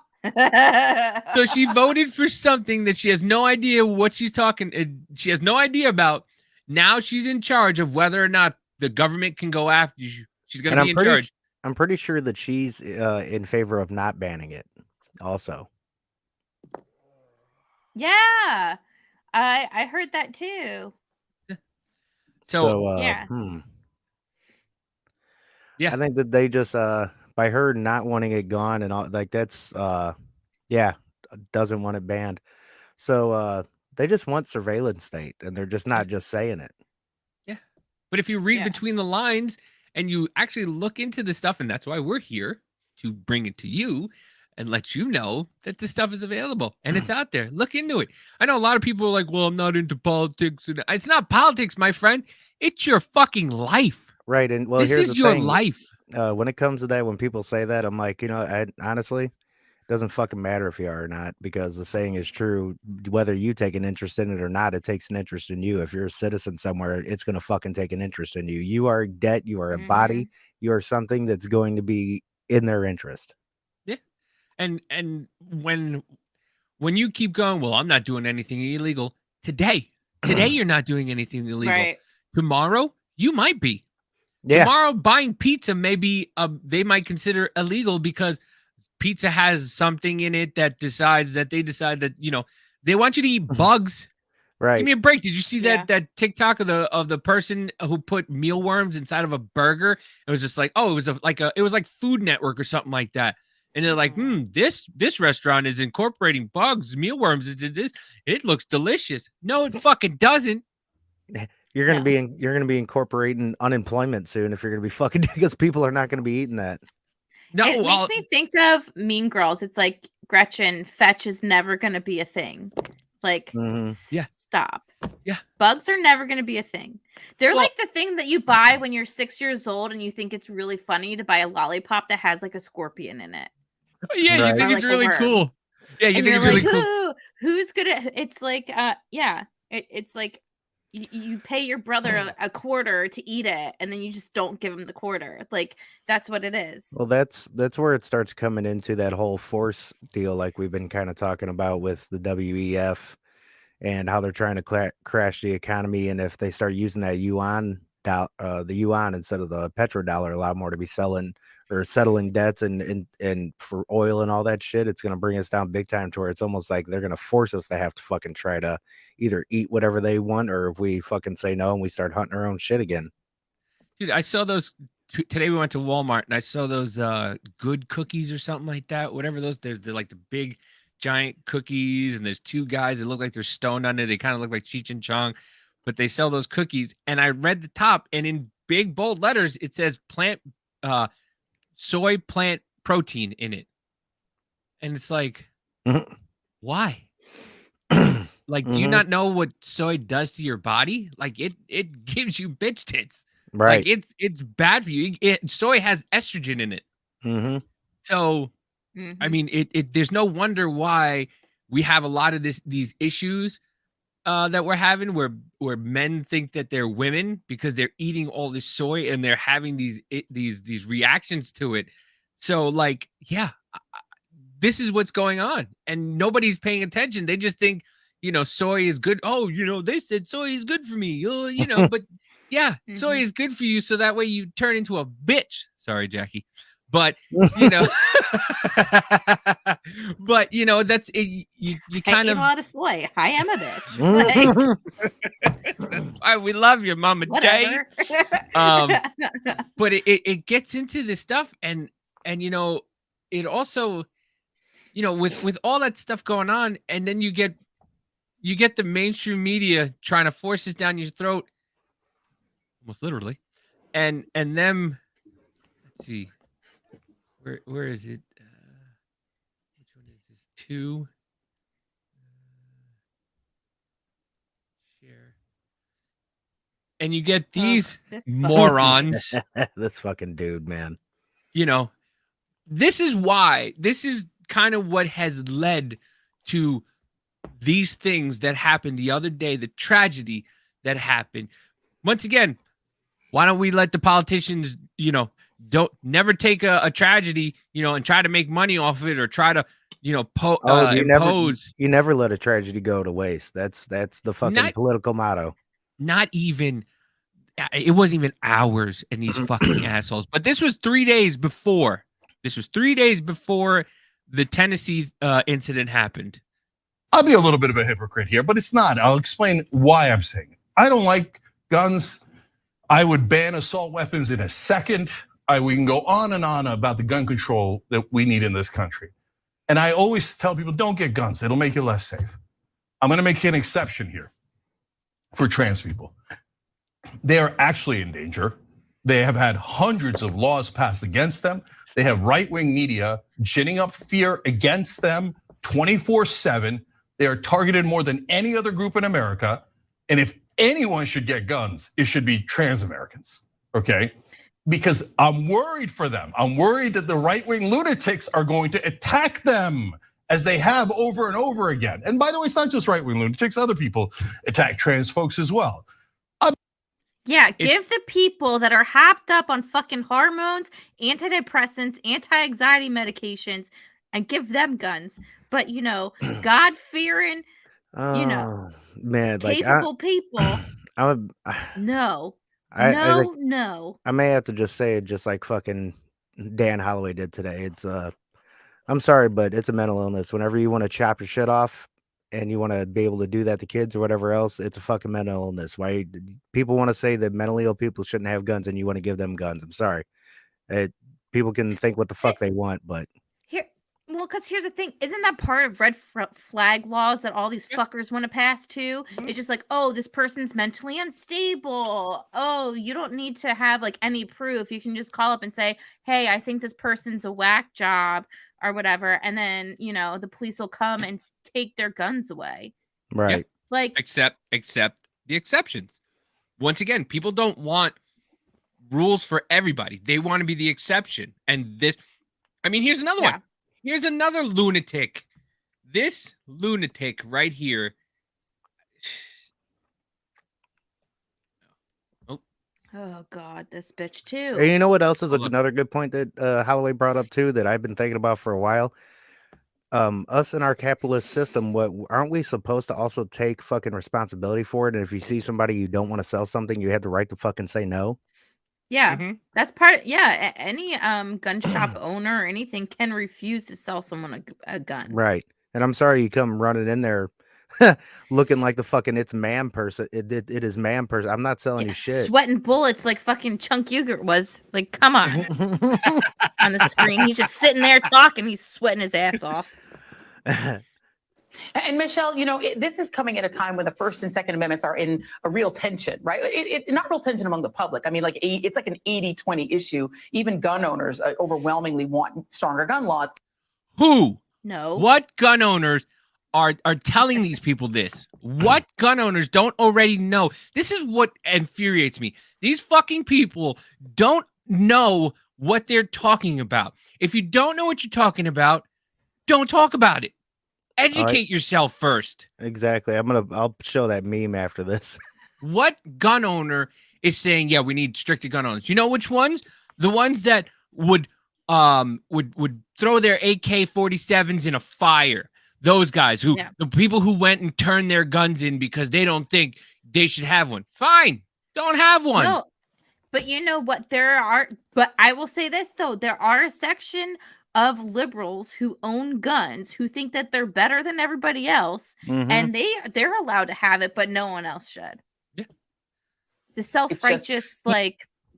So she voted for something that she has no idea what she has no idea about. Now she's in charge of whether or not the government can go after you. She's going to be in charge.
I'm pretty sure that she's in favor of not banning it also.
Yeah. I heard that too.
So,
yeah.
Yeah.
I think that they just by her not wanting it gone and all like that's doesn't want it banned. So they just want surveillance state and they're just not just saying it.
Yeah. But if you read
Yeah.
between the lines and you actually look into the stuff, and that's why we're here to bring it to you and let you know that this stuff is available and it's out there. Look into it. I know a lot of people are like, well, I'm not into politics. It's not politics, my friend. It's your fucking life.
Right. And well,
this
here's
is
the
your
thing.
life.
When it comes to that, when people say that, I'm like, honestly, it doesn't fucking matter if you are or not, because the saying is true. Whether you take an interest in it or not, it takes an interest in you. If you're a citizen somewhere, it's going to fucking take an interest in you. You are a debt. You are a body. You are something that's going to be in their interest.
Yeah. And when you keep going, well, I'm not doing anything illegal today. Today, you're not doing anything illegal.
Right.
Tomorrow, you might be.
Yeah.
Tomorrow, buying pizza maybe they might consider illegal because pizza has something in it that they decide that they want you to eat bugs.
Right.
Give me a break. Did you see
Yeah.
that TikTok of the person who put mealworms inside of a burger? It was just like, oh, it was like Food Network or something like that. And they're like, this restaurant is incorporating bugs, mealworms into this. It looks delicious. No, it fucking doesn't.
You're gonna be incorporating unemployment soon if you're gonna be fucking because people are not gonna be eating that.
No,
It makes me think of Mean Girls. It's like, Gretchen, fetch is never going to be a thing. Like,
Yeah.
stop.
Yeah.
Bugs are never going to be a thing. They're
Well-
like the thing that you buy when you're 6 years old and you think it's really funny to buy a lollipop that has like a scorpion in it.
Yeah,
Right.
you think
Or
it's
like a
really
worm.
cool. Yeah, you
And
think
you're
it's really
like,
cool.
who's gonna? It's like, it's like you pay your brother a quarter to eat it, and then you just don't give him the quarter. Like, that's what it is.
Well, that's where it starts coming into that whole force deal, like we've been kind of talking about with the WEF and how they're trying to crash the economy, and if they start using that yuan, the yuan instead of the petrodollar, a lot more to be selling or settling debts and for oil and all that shit, it's going to bring us down big time to where it's almost like they're going to force us to have to fucking try to either eat whatever they want, or if we fucking say no and we start hunting our own shit again.
Dude, I saw those today. We went to Walmart and I saw those good cookies or something like that. Whatever those, they're like the big giant cookies, and there's two guys that look like they're stoned on it. They kind of look like Cheech and Chong, but they sell those cookies. And I read the top, and in big bold letters it says soy plant protein in it. And it's like, why? Like, do you not know what soy does to your body? Like, it gives you bitch tits.
Right.
Like, it's bad for you. Soy has estrogen in it. So, I mean, there's no wonder why we have a lot of these issues that we're having where men think that they're women because they're eating all this soy and they're having these reactions to it. So, like, yeah, this is what's going on, and nobody's paying attention. They just think, soy is good. Oh, they said soy is good for me. But yeah, soy is good for you. So that way you turn into a bitch. Sorry, Jackie. But, but, that's it. You kind
I eat
of
a lot of soy. I am a bitch. Like,
that's why we love you, Mama Jay.
whatever.
But it gets into this stuff, and it also, with all that stuff going on, and then you get the mainstream media trying to force this down your throat, almost literally, and them. Let's see, where is it? Which one is this? 2. Share. And you get these
this
morons.
This fucking dude, man.
This is kind of what has led to these things that happened the other day, the tragedy that happened. Once again, why don't we let the politicians, don't never take a tragedy, and try to make money off of it, or try to, impose.
You never let a tragedy go to waste. That's the fucking political motto.
Not even, it wasn't even hours in these fucking assholes. But this was 3 days before. This was 3 days before the Tennessee incident happened.
I'll be a little bit of a hypocrite here, but it's not. I'll explain why I'm saying it. I don't like guns. I would ban assault weapons in a second. We can go on and on about the gun control that we need in this country. And I always tell people, don't get guns. It'll make you less safe. I'm gonna make an exception here for trans people. They are actually in danger. They have had hundreds of laws passed against them. They have right-wing media ginning up fear against them 24/7. They are targeted more than any other group in America. And if anyone should get guns, it should be trans Americans, okay? Because I'm worried for them. I'm worried that the right-wing lunatics are going to attack them as they have over and over again. And by the way, it's not just right-wing lunatics, other people attack trans folks as well.
Yeah, give the people that are hopped up on fucking hormones, antidepressants, anti-anxiety medications, and give them guns. But God-fearing,
Man, like
capable people.
I'm
No.
I think
No.
I may have to just say it just like fucking Dan Holloway did today. It's I'm sorry, but it's a mental illness. Whenever you want to chop your shit off and you want to be able to do that to kids or whatever else, it's a fucking mental illness. Why people want to say that mentally ill people shouldn't have guns and you want to give them guns? I'm sorry. People can think what the fuck they want, but
Because here's the thing. Isn't that part of red flag laws that all these fuckers want to pass too? It's just like, oh, this person's mentally unstable. Oh, you don't need to have like any proof. You can just call up and say, hey, I think this person's a whack job or whatever. And then, the police will come and take their guns away.
right.
Like,
Except the exceptions. Once again, people don't want rules for everybody. They want to be the exception. And this, here's another one. Here's another lunatic. This lunatic right here.
oh God, this bitch too.
And you know what else is
Hold on.
another good point that Holloway brought up too that I've been thinking about for a while? Us in our capitalist system, aren't we supposed to also take fucking responsibility for it? And if you see somebody you don't want to sell something, you have the right to fucking say no.
Yeah,
Mhm.
that's part. Yeah, any gun shop owner or anything can refuse to sell someone a gun.
Right. And I'm sorry you come running in there looking like the fucking it's man person. It is man person. I'm not selling you shit.
Sweating bullets like fucking Chunk Ugart was. Like, come on. On the screen, he's just sitting there talking. He's sweating his ass off.
And Michelle, this is coming at a time when the First and Second Amendments are in a real tension, right? It not real tension among the public. It's like an 80-20 issue. Even gun owners overwhelmingly want stronger gun laws.
Who?
No.
What gun owners are telling these people this? What gun owners don't already know? This is what infuriates me. These fucking people don't know what they're talking about. If you don't know what you're talking about, don't talk about it. Educate yourself first.
Exactly. I'll show that meme after this.
What gun owner is saying, yeah, we need stricter gun owners? You know which ones? The ones that would throw their AK-47s in a fire. Those guys the people who went and turned their guns in because they don't think they should have one. Fine. Don't have one.
No. But you know what? But I will say this though, there are a section of liberals who own guns who think that they're better than everybody else, and they're allowed to have it, but no one else should.
Yeah.
The self-righteous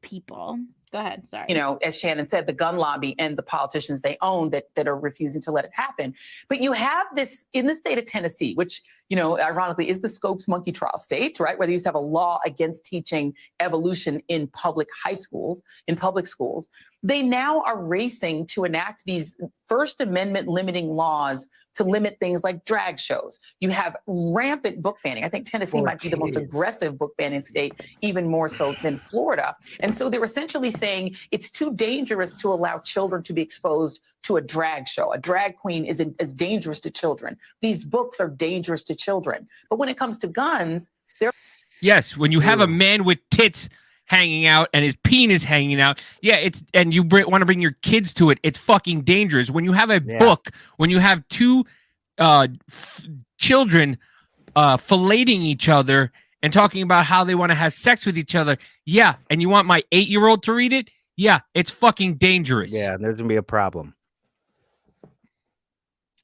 people. Go ahead. Sorry.
As Shannon said, the gun lobby and the politicians they own that are refusing to let it happen. But you have this in the state of Tennessee, which, ironically is the Scopes monkey trial state, right? Where they used to have a law against teaching evolution in public schools. They now are racing to enact these First Amendment limiting laws to limit things like drag shows. You have rampant book banning. I think Tennessee might be the most aggressive book banning state, even more so than Florida. And so they're essentially saying it's too dangerous to allow children to be exposed to a drag show. A drag queen is dangerous to children. These books are dangerous to children. But when it comes to guns,
yes, when you have a man with tits hanging out and his penis hanging out, and you want to bring your kids to it, it's fucking dangerous. When you have a book, when you have two children filleting each other and talking about how they want to have sex with each other, and you want my 8-year-old to read it, it's fucking dangerous.
Yeah, there's gonna be a problem.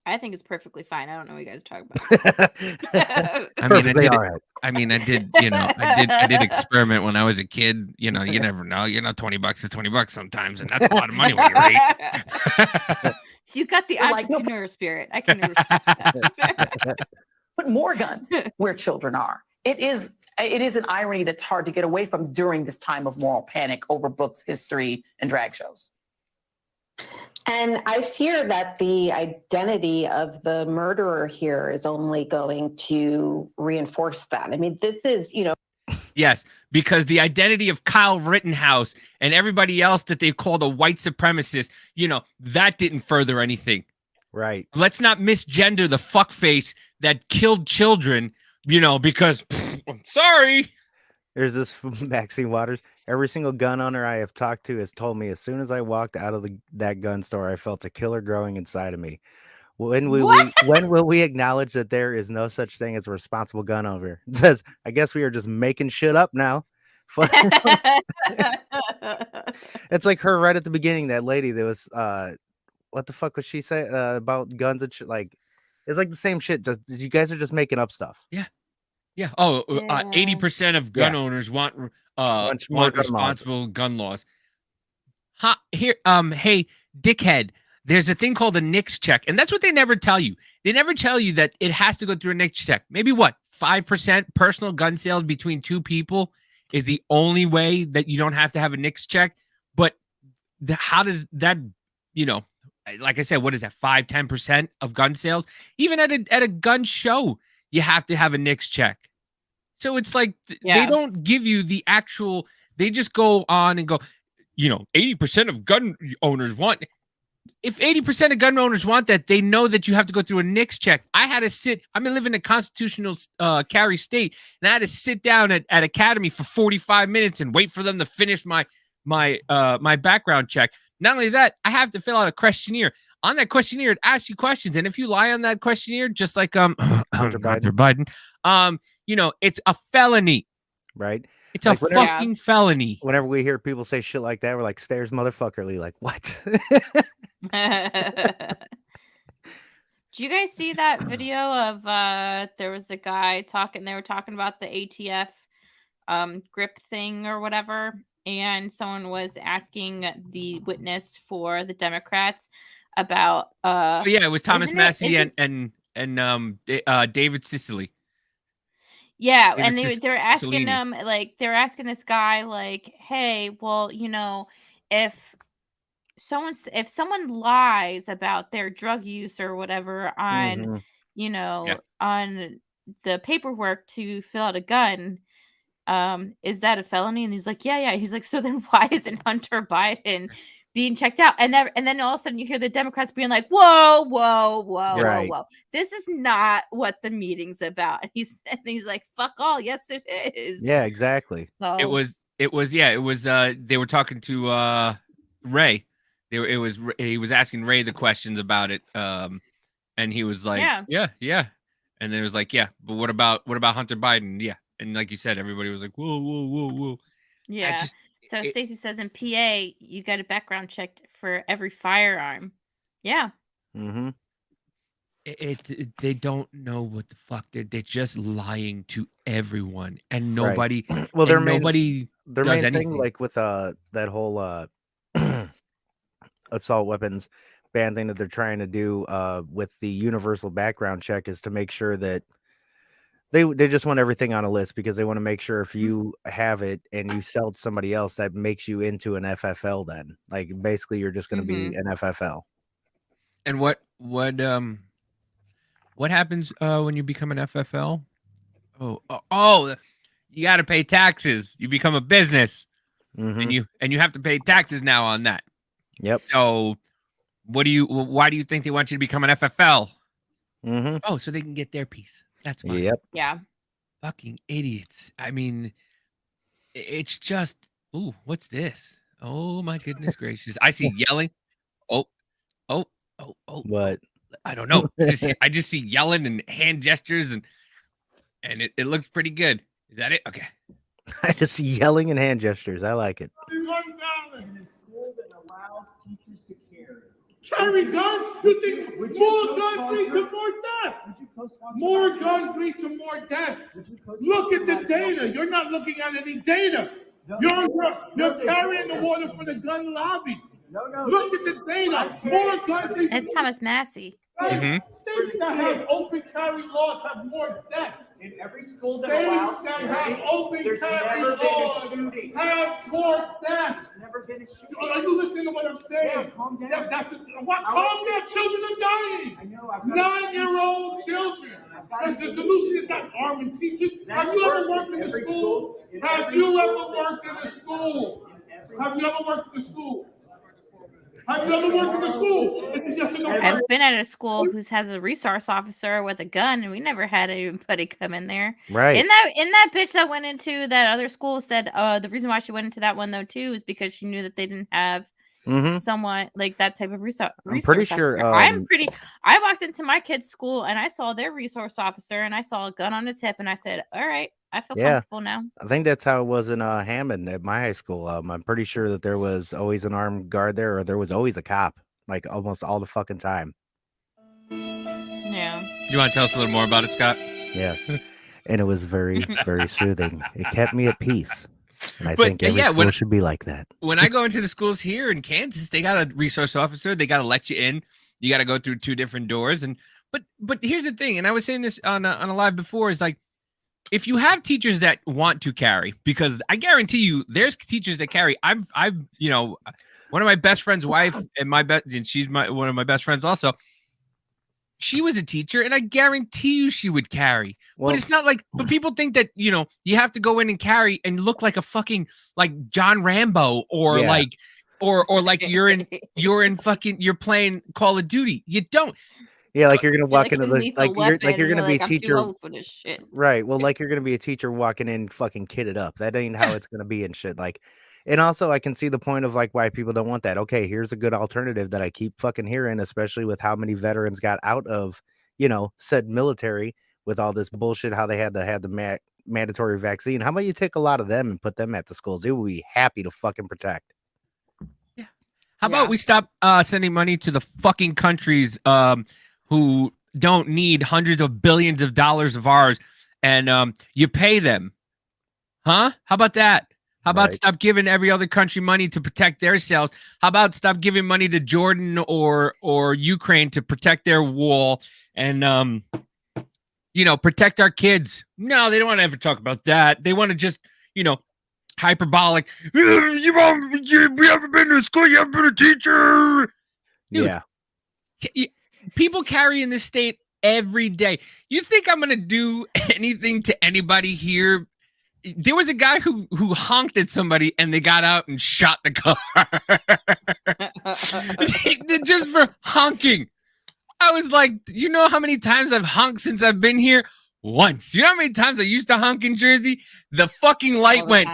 I think it's perfectly fine. I don't know what you guys are talking about.
I did experiment when I was a kid. You never know. $20 is $20 sometimes, and that's a lot of money when you're 8.
You got the entrepreneur spirit. I can respect that.
Put more guns where children are. It is an irony that's hard to get away from during this time of moral panic over books, history, and drag shows.
And I fear that the identity of the murderer here is only going to reinforce that. This is,
Yes, because the identity of Kyle Rittenhouse and everybody else that they called a white supremacist, that didn't further anything.
Right.
Let's not misgender the fuckface that killed children, because I'm sorry.
There's this Maxine Waters. Every single gun owner I have talked to has told me as soon as I walked out of that gun store, I felt a killer growing inside of me. When will we acknowledge that there is no such thing as a responsible gun owner? It says, I guess we are just making shit up now. It's like her right at the beginning. That lady that was what the fuck was she say about guns and shit? Like, it's like the same shit. Just you guys are just making up stuff.
Yeah. Oh,
Yeah.
80% of gun owners want
Bunch more
want
gun laws.
responsible gun laws. Hey, dickhead. There's a thing called a NICS check, and that's what they never tell you. They never tell you that it has to go through a NICS check. Maybe what 5% personal gun sales between two people is the only way that you don't have to have a NICS check. But how does that, like I said, what is that? 5-10% of gun sales? Even at a gun show, you have to have a NICS check. So it's like they don't give you the actual. They just go on and go. 80% of gun owners want. If 80% of gun owners want that, they know that you have to go through a NICS check. I had to sit. I live in a constitutional carry state, and I had to sit down at Academy for 45 minutes and wait for them to finish my background check. Not only that, I have to fill out a questionnaire. On that questionnaire, it asks you questions, and if you lie on that questionnaire, just like Hunter Biden, it's a felony.
Right.
It's like a fucking felony.
Whenever we hear people say shit like that, we're like, stairs motherfuckerly. Like, what?
Did you guys see that video of there was a guy talking, they were talking about the ATF grip thing or whatever, and someone was asking the witness for the Democrats about
it was Thomas Massey and David Sicily.
Yeah,
David
and they were asking
Cicilline.
him, like, they were asking this guy, like, hey, well, if someone lies about their drug use or whatever on on the paperwork to fill out a gun, is that a felony? And he's like, yeah. He's like, so then why isn't Hunter Biden being checked out? And then all of a sudden you hear the Democrats being like, whoa. This is not what the meeting's about. And he's like, fuck all. Yes, it is.
Yeah, exactly.
So,
It was they were talking to Ray. He was asking Ray the questions about it. And he was like, yeah. And then it was like, yeah, but what about Hunter Biden? Yeah. And like you said, everybody was like, whoa.
yeah. So Stacey says in PA, you got a background checked for every firearm. Yeah.
Mm-hmm.
They don't know what the fuck they're just lying to everyone, and nobody.
Right. Well, their main
does anything.
thing, like with that whole assault weapons ban thing that they're trying to do with the universal background check, is to make sure that they just want everything on a list, because they want to make sure if you have it and you sell it to somebody else, that makes you into an FFL. Then, like, basically, you're just going to be an FFL.
And what happens when you become an FFL? Oh, you got to pay taxes. You become a business, and you have to pay taxes now on that.
Yep.
So, why do you think they want you to become an FFL?
Mm-hmm.
Oh, so they can get their piece. That's why.
Yep.
Yeah.
Fucking idiots. I mean, it's just, ooh, what's this? Oh my goodness gracious! I see yelling. Oh.
What?
I don't know. I just see yelling and hand gestures, and it looks pretty good. Is that it? Okay.
I just see yelling and hand gestures. I like it.
Carry guns? You think more guns lead to more death? More guns lead to more death. Look at the data. You're not looking at any data. You're carrying the water for the gun lobby. Look at the data. More guns lead to
It's Thomas Massey.
States that have open carry laws have more death.
In every school that
States
allows
that
carry,
have open
there's
carry
never been a
laws
shooting.
have more death.
There's never been a shooting.
Are you listening to what I'm saying?
Yeah, calm down.
Calm down. Children are dying.
I know.
9-year-old children. Because the solution is not arming teachers. Have you ever worked in a school? Have you ever worked in a school? Have you ever worked in a school? Have you ever worked in a school? It's a yes or no.
I've been at a school who has a resource officer with a gun, and we never had anybody come in there.
Right.
In that bitch that went into that other school said the reason why she went into that one though too is because she knew that they didn't have
Mhm.
someone like that type of resource.
I'm pretty sure,
I walked into my kid's school and I saw their resource officer and I saw a gun on his hip and I said, "All right, I feel
Yeah.
comfortable now."
I think that's how it was in Hammond at my high school. I'm pretty sure that there was always an armed guard there, or there was always a cop, like almost all the fucking time.
Yeah.
You want to tell us a little more about it, Scott?
Yes, and it was very, very soothing. It kept me at peace, and I
But,
think every
yeah,
school should be like that.
When I go into the schools here in Kansas, they got a resource officer. They got to let you in. You got to go through 2 different doors. And but here's the thing, and I was saying this on a live before, is like, if you have teachers that want to carry, because I guarantee you, there's teachers that carry. I've one of my best friend's wife and she's one of my best friends also. She was a teacher, and I guarantee you she would carry.
Well,
but it's not like, but people think that, you have to go in and carry and look like a fucking, like John Rambo or
Yeah.
like, or like you're playing Call of Duty. You don't.
Yeah, like you're gonna walk
Like
into
a
the
lethal
you're
weapon,
gonna be a
I'm too
teacher,
old for this shit.
right? Well, like you're gonna be a teacher walking in fucking kitted up. That ain't how it's gonna be and shit. Like, and also I can see the point of like why people don't want that. Okay, here's a good alternative that I keep fucking hearing, especially with how many veterans got out of said military with all this bullshit. How they had to have the mandatory vaccine. How about you take a lot of them and put them at the schools? They will be happy to fucking protect.
How about we stop sending money to the fucking countries who don't need hundreds of billions of dollars of ours, and you pay them? Huh? How about that? How about stop giving every other country money to protect their selves? How about stop giving money to Jordan or Ukraine to protect their wall and protect our kids? No, they don't want to ever talk about that. They want to just, hyperbolic. You haven't been to school. You haven't been a teacher. Dude,
Yeah.
People carry in this state every day. You think I'm going to do anything to anybody here? There was a guy who honked at somebody and they got out and shot the car. Just for honking. I was like, you know how many times I've honked since I've been here? Once. You know how many times I used to honk in Jersey? The fucking light went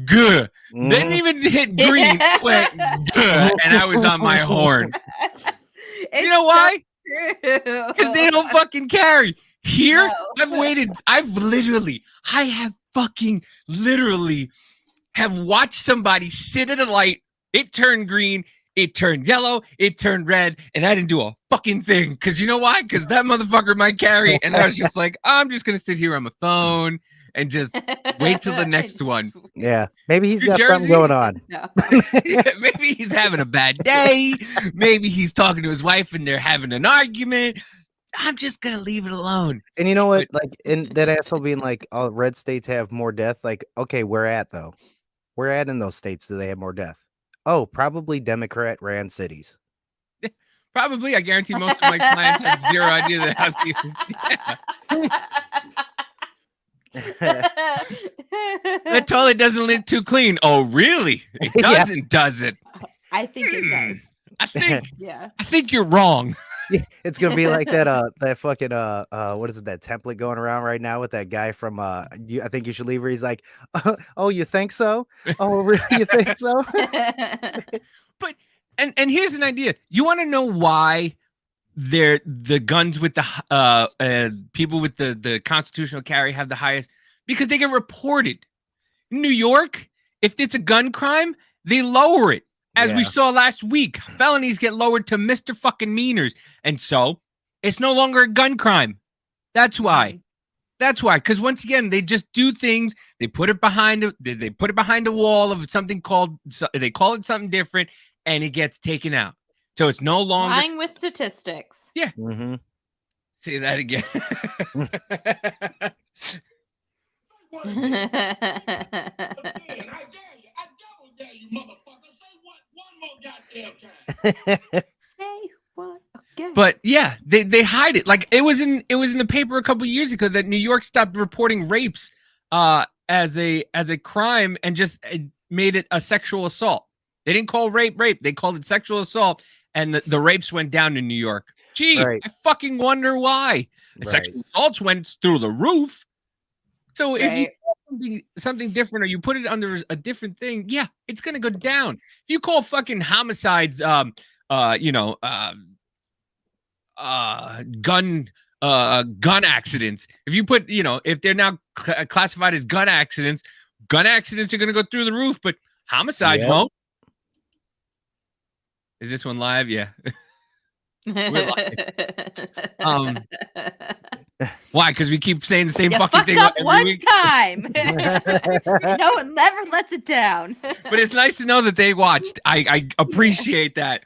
good. Didn't even hit green. It went good. And I was on my horn. You know why? Because they don't fucking carry. Here, I've waited. I have fucking literally have watched somebody sit at a light. It turned green. It turned yellow. It turned red. And I didn't do a fucking thing. Because you know why? Because that motherfucker might carry. And I was just like, I'm just going to sit here on my phone and just wait till the next one.
Yeah. Maybe he's
New
got something
Jersey?
going on.
Maybe he's having a bad day. Maybe he's talking to his wife and they're having an argument. I'm just going to leave it alone.
And you know what? Like, in that asshole being like, all red states have more death. Like, okay, where at though? Where at in those states do they have more death? Oh, probably Democrat ran cities.
Probably. I guarantee most of my clients have zero idea that has people. That toilet doesn't look too clean. Oh, really? It doesn't, does it?
I think it does.
I think.
Yeah.
I think you're wrong.
Yeah, it's gonna be like that that fucking what is it, that template going around right now with that guy from I Think You Should Leave, where he's like, oh, you think so? Oh, really? You think so?
But and here's an idea. You want to know why the guns with the people with the constitutional carry have the highest? Because they get reported. In New York, if it's a gun crime, they lower it. As we saw last week, felonies get lowered to Mr. fucking meaners. And so it's no longer a gun crime. That's why. That's why. Because once again, they just do things. They put it behind a wall of something they call it something different, and it gets taken out. So it's no longer
Lying with statistics.
Yeah.
Mm-hmm.
Say that again.
Say what again?
But yeah, they hide it. Like it was in the paper a couple years ago that New York stopped reporting rapes as a crime and just made it a sexual assault. They didn't call rape. They called it sexual assault, and the rapes went down in New York. Gee, I fucking wonder why. The sexual assaults went through the roof. So if you something different, or you put it under a different thing, yeah, it's gonna go down. If you call fucking homicides, gun accidents, if you put, if they're now classified as gun accidents are gonna go through the roof, but homicides won't. Is this one live? Yeah. Why? Because we keep saying the same fucking thing
up
every
one
week.
time. No one never lets it down.
But it's nice to know that they watched. I appreciate that.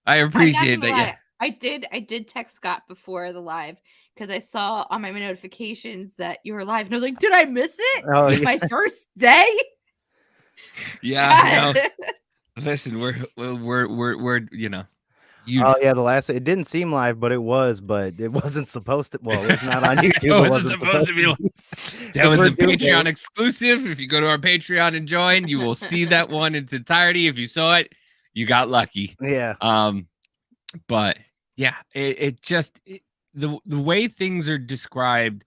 I appreciate that. Yeah.
I did text Scott before the live because I saw on my notifications that you were live, and I was like, "Did I miss it?
Oh, yeah.
My first day."
Yeah. Listen, we're
Oh yeah, the last it didn't seem live, but it wasn't supposed to. Well, it was not on YouTube.
It wasn't supposed to be live. That was a Patreon exclusive. If you go to our Patreon and join, you will see that one in its entirety. If you saw it, you got lucky.
Yeah.
But yeah, the way things are described,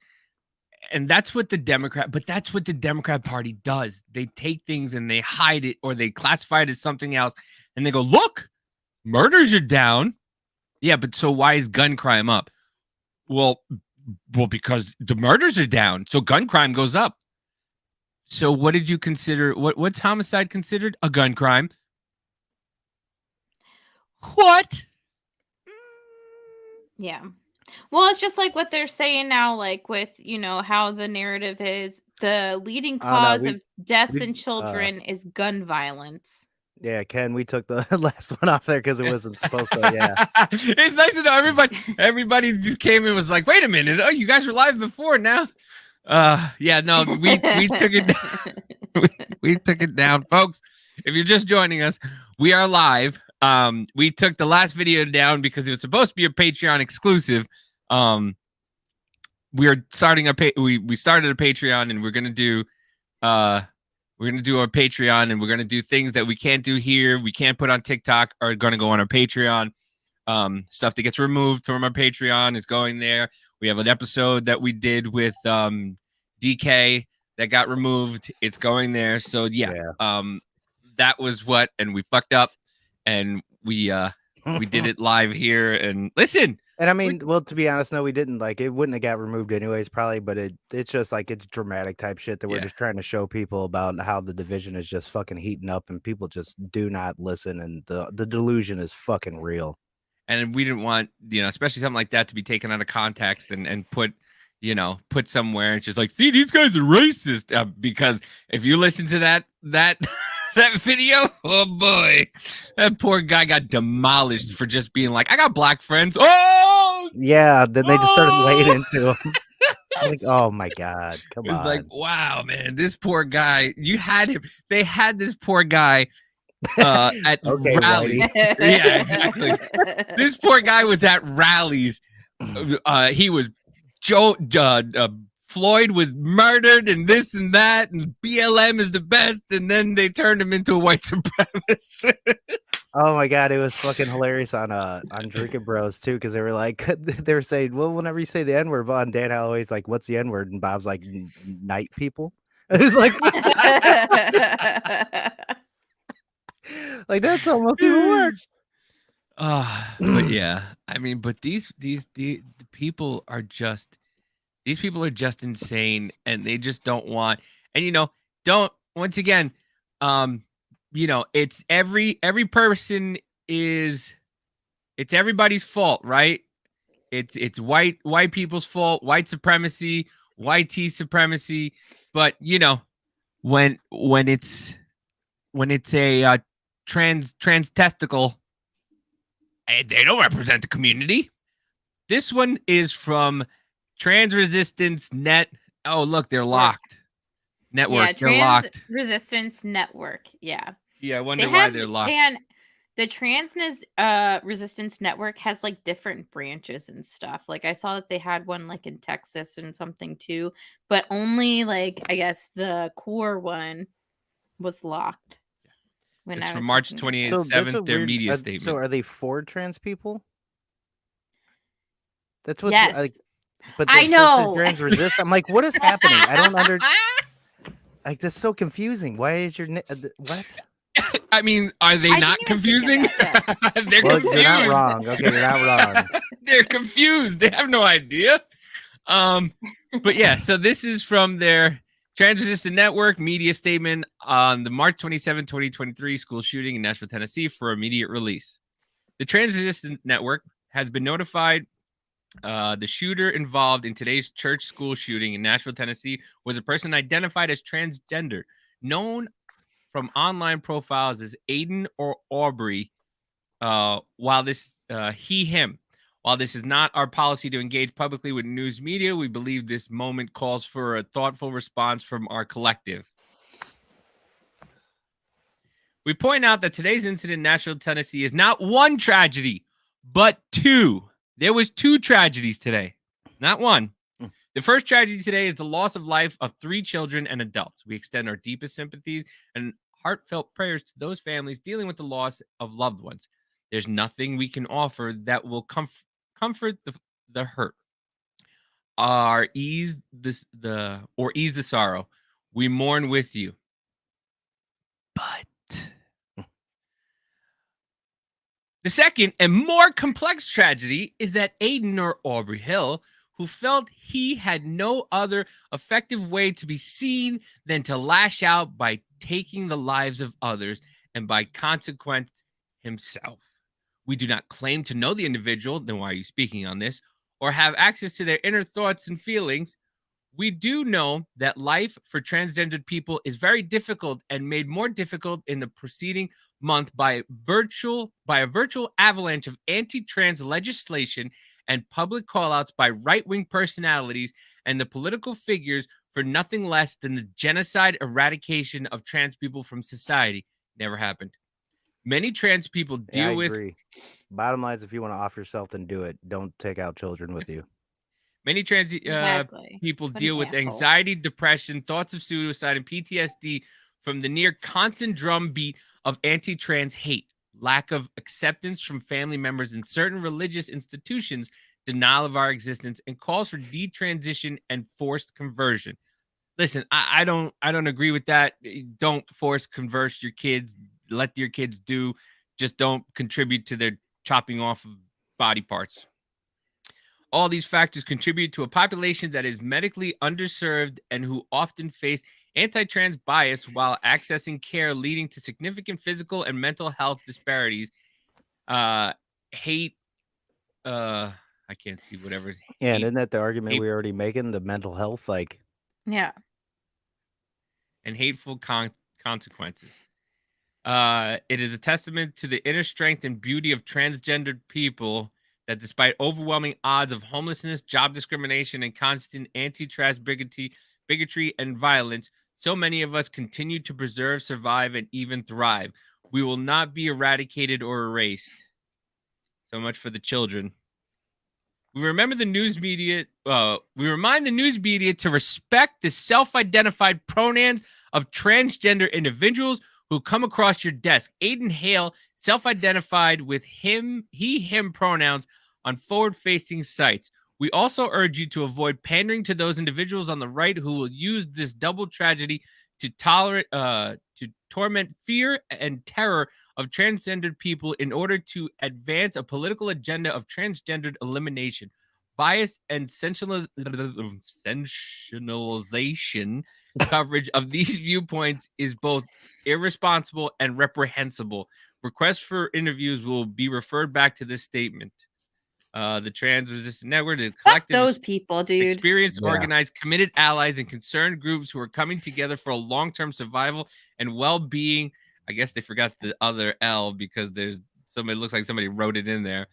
and that's what the Democrat Party does. They take things and they hide it, or they classify it as something else, and they go, "Look, murders are down." Yeah, but so why is gun crime up? Well, because the murders are down, so gun crime goes up. So what did you consider? What's homicide considered? A gun crime. What?
Yeah. Well, it's just like what they're saying now, like with, how the narrative is the leading cause of deaths in children is gun violence.
Yeah, Ken, we took the last one off there because it wasn't supposed to. Yeah.
It's nice to know everybody just came and was like, wait a minute. Oh, you guys were live before now. Yeah, no, we took it down. We took it down, folks. If you're just joining us, we are live. We took the last video down because it was supposed to be a Patreon exclusive. We are starting we started a Patreon, and we're gonna do our Patreon, and we're gonna do things that we can't do here, we can't put on TikTok, are gonna go on our Patreon. Stuff that gets removed from our Patreon is going there. We have an episode that we did with DK that got removed. It's going there. So yeah. That was and we fucked up, and we did it live here. And listen,
and I mean, well, to be honest, no, we didn't. Like, it wouldn't have got removed anyways, probably. But it's just like it's dramatic type shit that we're just trying to show people about how the division is just fucking heating up, and people just do not listen, and the delusion is fucking real.
And we didn't want, especially something like that to be taken out of context and put somewhere. And it's just like, see, these guys are racist. Because if you listen to that video, oh boy, that poor guy got demolished for just being like, I got black friends. Oh
yeah, then they just started laying into him. Like, oh my god, come on.
It's like, wow, man, this poor guy, you had him. They had this poor guy at rallies. Yeah, exactly. This poor guy was at rallies. He was Floyd was murdered, and this and that, and BLM is the best, and then they turned him into a white supremacist.
Oh my god, it was fucking hilarious on Drinking Bros too, because they were saying, well, whenever you say the N-word, on Dan Holloway's like, what's the N-word? And Bob's like, night people. It was like like that's almost even worse.
But yeah, I mean, but these people are just insane, and they just don't want, and once again, it's every person it's everybody's fault, right? It's white people's fault, white supremacy, white supremacy, but when it's a trans testicle, they don't represent the community. This one is from Trans Resistance Net. Oh, look, they're locked. Network,
yeah,
they're locked.
Resistance Network. Yeah.
Yeah, I wonder why they're locked.
And the Trans Resistance Network has like different branches and stuff. Like I saw that they had one like in Texas and something too, but only like I guess the core one was locked.
It's from March 27th, their media statement.
So are they for trans people? That's what
yes.
but
I know.
Trans resist. I'm like, what is happening? I don't Like that's so confusing. Why is your what?
I mean, are they
I
not
didn't even think
confusing?
of that,
They're
Well,
confused.
you're not wrong. Okay, you're not wrong.
They're confused. They have no idea. But yeah, so this is from their Trans-Resistant Network media statement on the March 27, 2023 school shooting in Nashville, Tennessee for immediate release. The Trans-Resistant Network has been notified the shooter involved in today's church school shooting in Nashville, Tennessee was a person identified as transgender, known from online profiles as Aiden or Aubrey. While this him. While this is not our policy to engage publicly with news media, we believe this moment calls for a thoughtful response from our collective. We point out that today's incident in Nashville, Tennessee is not one tragedy, but two. There was two tragedies today, not one. The first tragedy today is the loss of life of 3 children and adults. We extend our deepest sympathies and heartfelt prayers to those families dealing with the loss of loved ones. There's nothing we can offer that will comfort the hurt, or ease the sorrow. We mourn with you. But the second and more complex tragedy is that Aiden or Aubrey Hill, who felt he had no other effective way to be seen than to lash out by taking the lives of others and by consequence himself. We do not claim to know the individual, then why are you speaking on this, or have access to their inner thoughts and feelings. We do know that life for transgendered people is very difficult and made more difficult in the preceding month by a virtual avalanche of anti-trans legislation and public callouts by right-wing personalities and the political figures for nothing less than the genocide eradication of trans people from society. Never happened. Many trans people deal with.
Agree. Bottom line is, if you want to off yourself, then do it. Don't take out children with you.
Many trans people deal with anxiety, depression, thoughts of suicide, and PTSD from the near constant drumbeat of anti-trans hate, lack of acceptance from family members in certain religious institutions, denial of our existence, and calls for detransition and forced conversion. Listen, I don't agree with that. Don't force convert your kids. Let your kids do. Just don't contribute to their chopping off of body parts. All these factors contribute to a population that is medically underserved and who often face anti-trans bias while accessing care, leading to significant physical and mental health disparities. Hate. I can't see whatever.
Yeah, and
hate,
isn't that the argument we're already making? The mental health, like.
Yeah.
And hateful consequences. It is a testament to the inner strength and beauty of transgendered people that despite overwhelming odds of homelessness, job discrimination, and constant anti-trans bigotry and violence, so many of us continue to preserve, survive, and even thrive. We will not be eradicated or erased. So much for the children. We remind the news media to respect the self-identified pronouns of transgender individuals who come across your desk. Aiden Hale self-identified with him pronouns on forward-facing sites. We also urge you to avoid pandering to those individuals on the right who will use this double tragedy to torment fear and terror of transgendered people in order to advance a political agenda of transgendered elimination. Bias and sensationalization coverage of these viewpoints is both irresponsible and reprehensible. Requests for interviews will be referred back to this statement. The Trans-Resistant Network, the collective
those people, dude.
Experienced, organized, committed allies, and concerned groups who are coming together for a long-term survival and well-being. I guess they forgot the other L because there's somebody looks like somebody wrote it in there.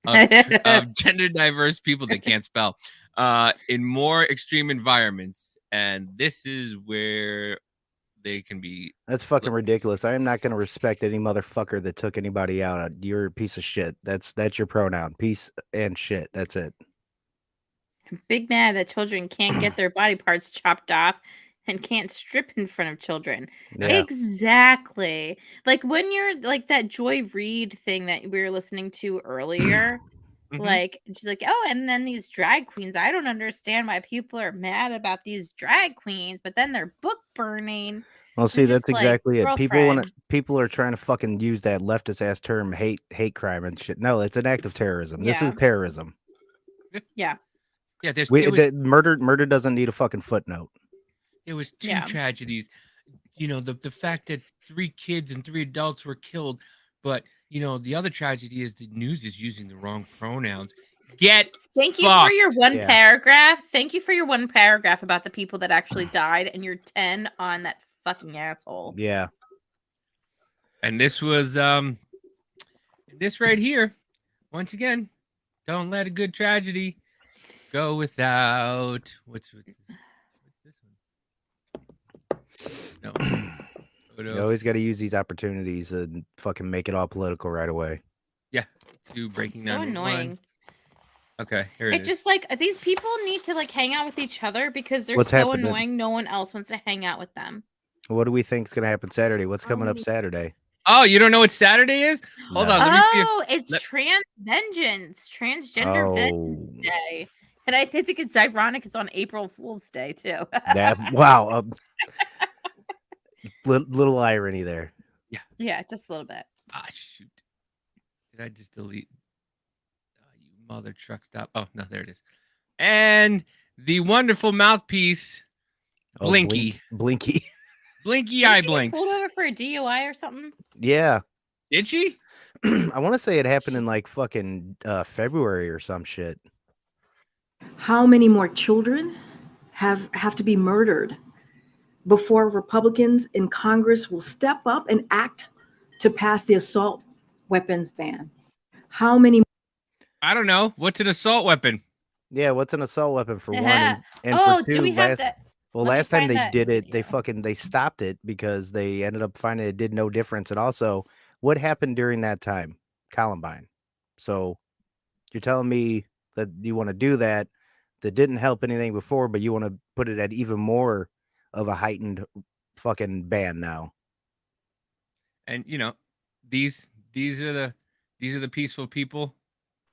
Of gender diverse people they can't spell in more extreme environments, and this is where they can be.
That's fucking ridiculous. I am not going to respect any motherfucker that took anybody out. You're a piece of shit. That's your pronoun. Piece and shit. That's it.
Big mad that children can't get their body parts chopped off and can't strip in front of children.
Yeah.
Exactly. Like when you're like that Joy Reid thing that we were listening to earlier.
Mhm.
Like, she's like, oh, and then these drag queens. I don't understand why people are mad about these drag queens, but then they're book burning.
Well, see,
It's
that's
just like,
exactly it.
girlfriend.
People are trying to fucking use that leftist ass term, hate crime and shit. No, it's an act of terrorism. This is
Yeah.
terrorism.
Yeah.
Yeah, there was
Murder doesn't need a fucking footnote.
two
Yeah.
tragedies. You know, the fact that 3 kids and 3 adults were killed, but the other tragedy is the news is using the wrong pronouns.
Thank you for your one paragraph. Thank you for your one paragraph about the people that actually died, and your 10 on that fucking asshole.
Yeah.
And this was this right here. Once again, don't let a good tragedy go without. What's this one? No.
You always got to use these opportunities and fucking make it all political right away.
Yeah. To breaking
So
down.
annoying.
Okay, here it
It's
is.
just like these people need to like hang out with each other because they're
What's
so
happening?
annoying. No one else wants to hang out with them.
What do we think is going to happen Saturday? What's coming up Saturday?
Oh, you don't know what Saturday is? Hold
No.
on, let me see.
Oh, it's Trans Vengeance, Transgender Vengeance
Oh,
Day. And I think it's ironic it's on April Fool's Day too.
wow. Little irony there.
Yeah, just a little bit.
Ah, shoot. Did I just delete? You mother truck stop. Oh, no, there it is. And the wonderful mouthpiece,
Oh,
Blinky.
Blinky.
Blinky
Did
eye
she get
blinks.
pulled over for a DUI or something?
Yeah.
Did she?
I want to say it happened in like fucking February or some shit.
How many more children have to be murdered before Republicans in Congress will step up and act to pass the assault weapons ban? How many?
I don't know. What's an assault weapon?
Yeah, what's an assault weapon for one?
Yeah.
And
Oh,
for
do
two,
we have that?
well,
Let me
last time
find
they
that
did it, they stopped it because they ended up finding it did no difference. And also, what happened during that time? Columbine. So you're telling me that you want to do that didn't help anything before, but you want to put it at even more of a heightened fucking ban now.
And these are the peaceful people.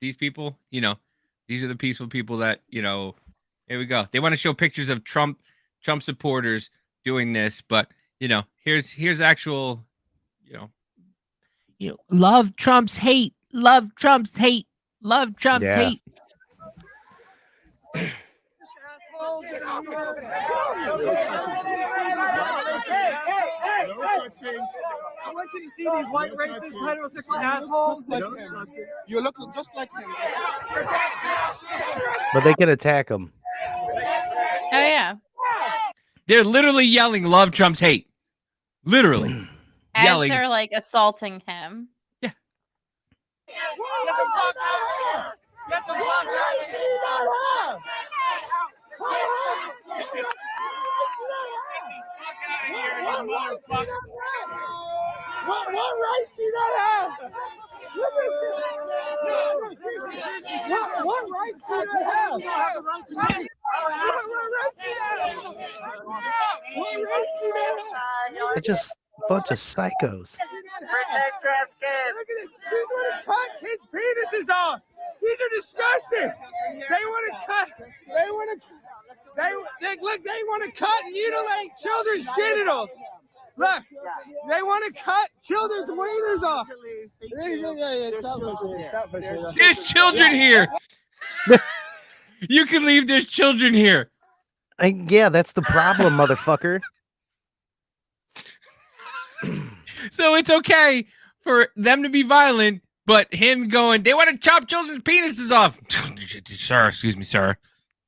These people, these are the peaceful people that, here we go. They want to show pictures of Trump supporters doing this, but here's actual, love Trump's hate, love Trump's hate, love Trump's hate.
I want you to see these white racist heterosexual assholes. You look just like him.
But they can attack him.
Oh yeah.
They're literally yelling, love Trump's hate. Literally.
As
yelling.
they're like assaulting him.
Yeah.
What rights do you not have? What rights do you not have?
They're just a bunch of psychos.
Protect trans kids. Look at this. These want to cut kids' penises off. These are disgusting. They want to cut. They want to cut and mutilate children's genitals. Look, they want to cut children's wieners off.
There's children here. You can leave. There's children here.
Yeah, that's the problem, motherfucker.
So it's okay for them to be violent, but him going, they want to chop children's penises off. Sir, excuse me, sir.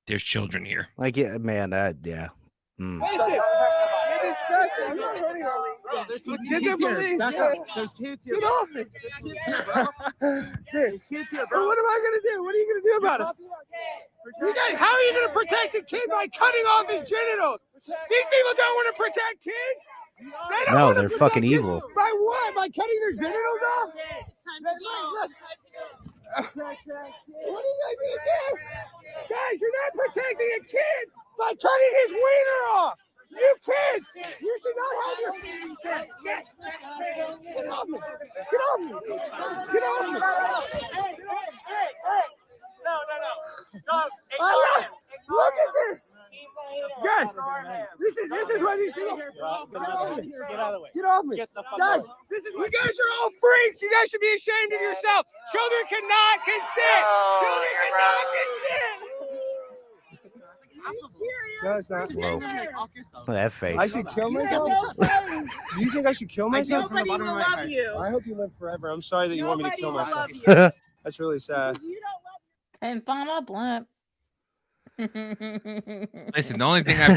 There's children here.
Like, yeah, man, yeah. Mm.
Listen, you're disgusting. Get the police. There's kids here. Get off me. There's kids here, bro. What am I going to do? What are you going to do about it? You guys, how are you going to protect a kid by cutting off his genitals? These people don't want to protect kids. They don't
No,
want to
they're
protect
fucking
kids.
evil.
By what? By cutting their genitals off? What are you guys going to do? Guys, you're not protecting a kid by cutting his wiener off. You kids, you should not have your. Get off me! Get off me! Get off me! Look at this. Guys, this is what these people. Get out of the way. Get off me. Guys, this is what you guys are all freaks. You guys should be ashamed of yourself. Children cannot consent. Children cannot consent. No, it's not.
Whoa. Look at that face.
I should kill myself? Do you think I should kill myself?
Nobody will love you.
I hope you live forever. I'm sorry that you want me to kill myself. That's really sad.
And Bama Blimp.
Listen, the only thing I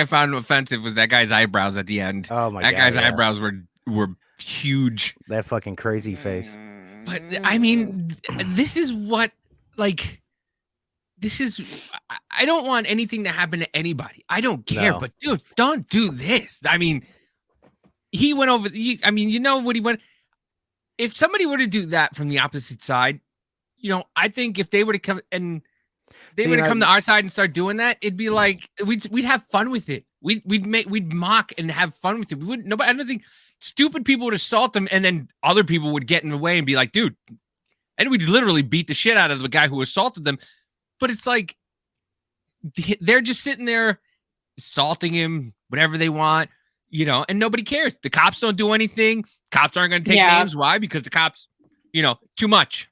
found offensive was that guy's eyebrows at the end.
Oh my
that
God,
guy's
yeah.
eyebrows were huge.
That fucking crazy face.
But I mean, this is what like. This is. I don't want anything to happen to anybody. I don't care.
No.
But dude, don't do this. I mean, he went over. I mean, you know what he went. If somebody were to do that from the opposite side, you know, I think if they were to come and they were to come to our side and start doing that, it'd be like we'd have fun with it. We'd mock and have fun with it. We wouldn't. Nobody. I don't think stupid people would assault them, and then other people would get in the way and be like, dude, and we'd literally beat the shit out of the guy who assaulted them. But it's like they're just sitting there assaulting him, whatever they want, you know, and nobody cares. The cops don't do anything. Cops aren't going to take names. Why? Because the cops, you know, too much.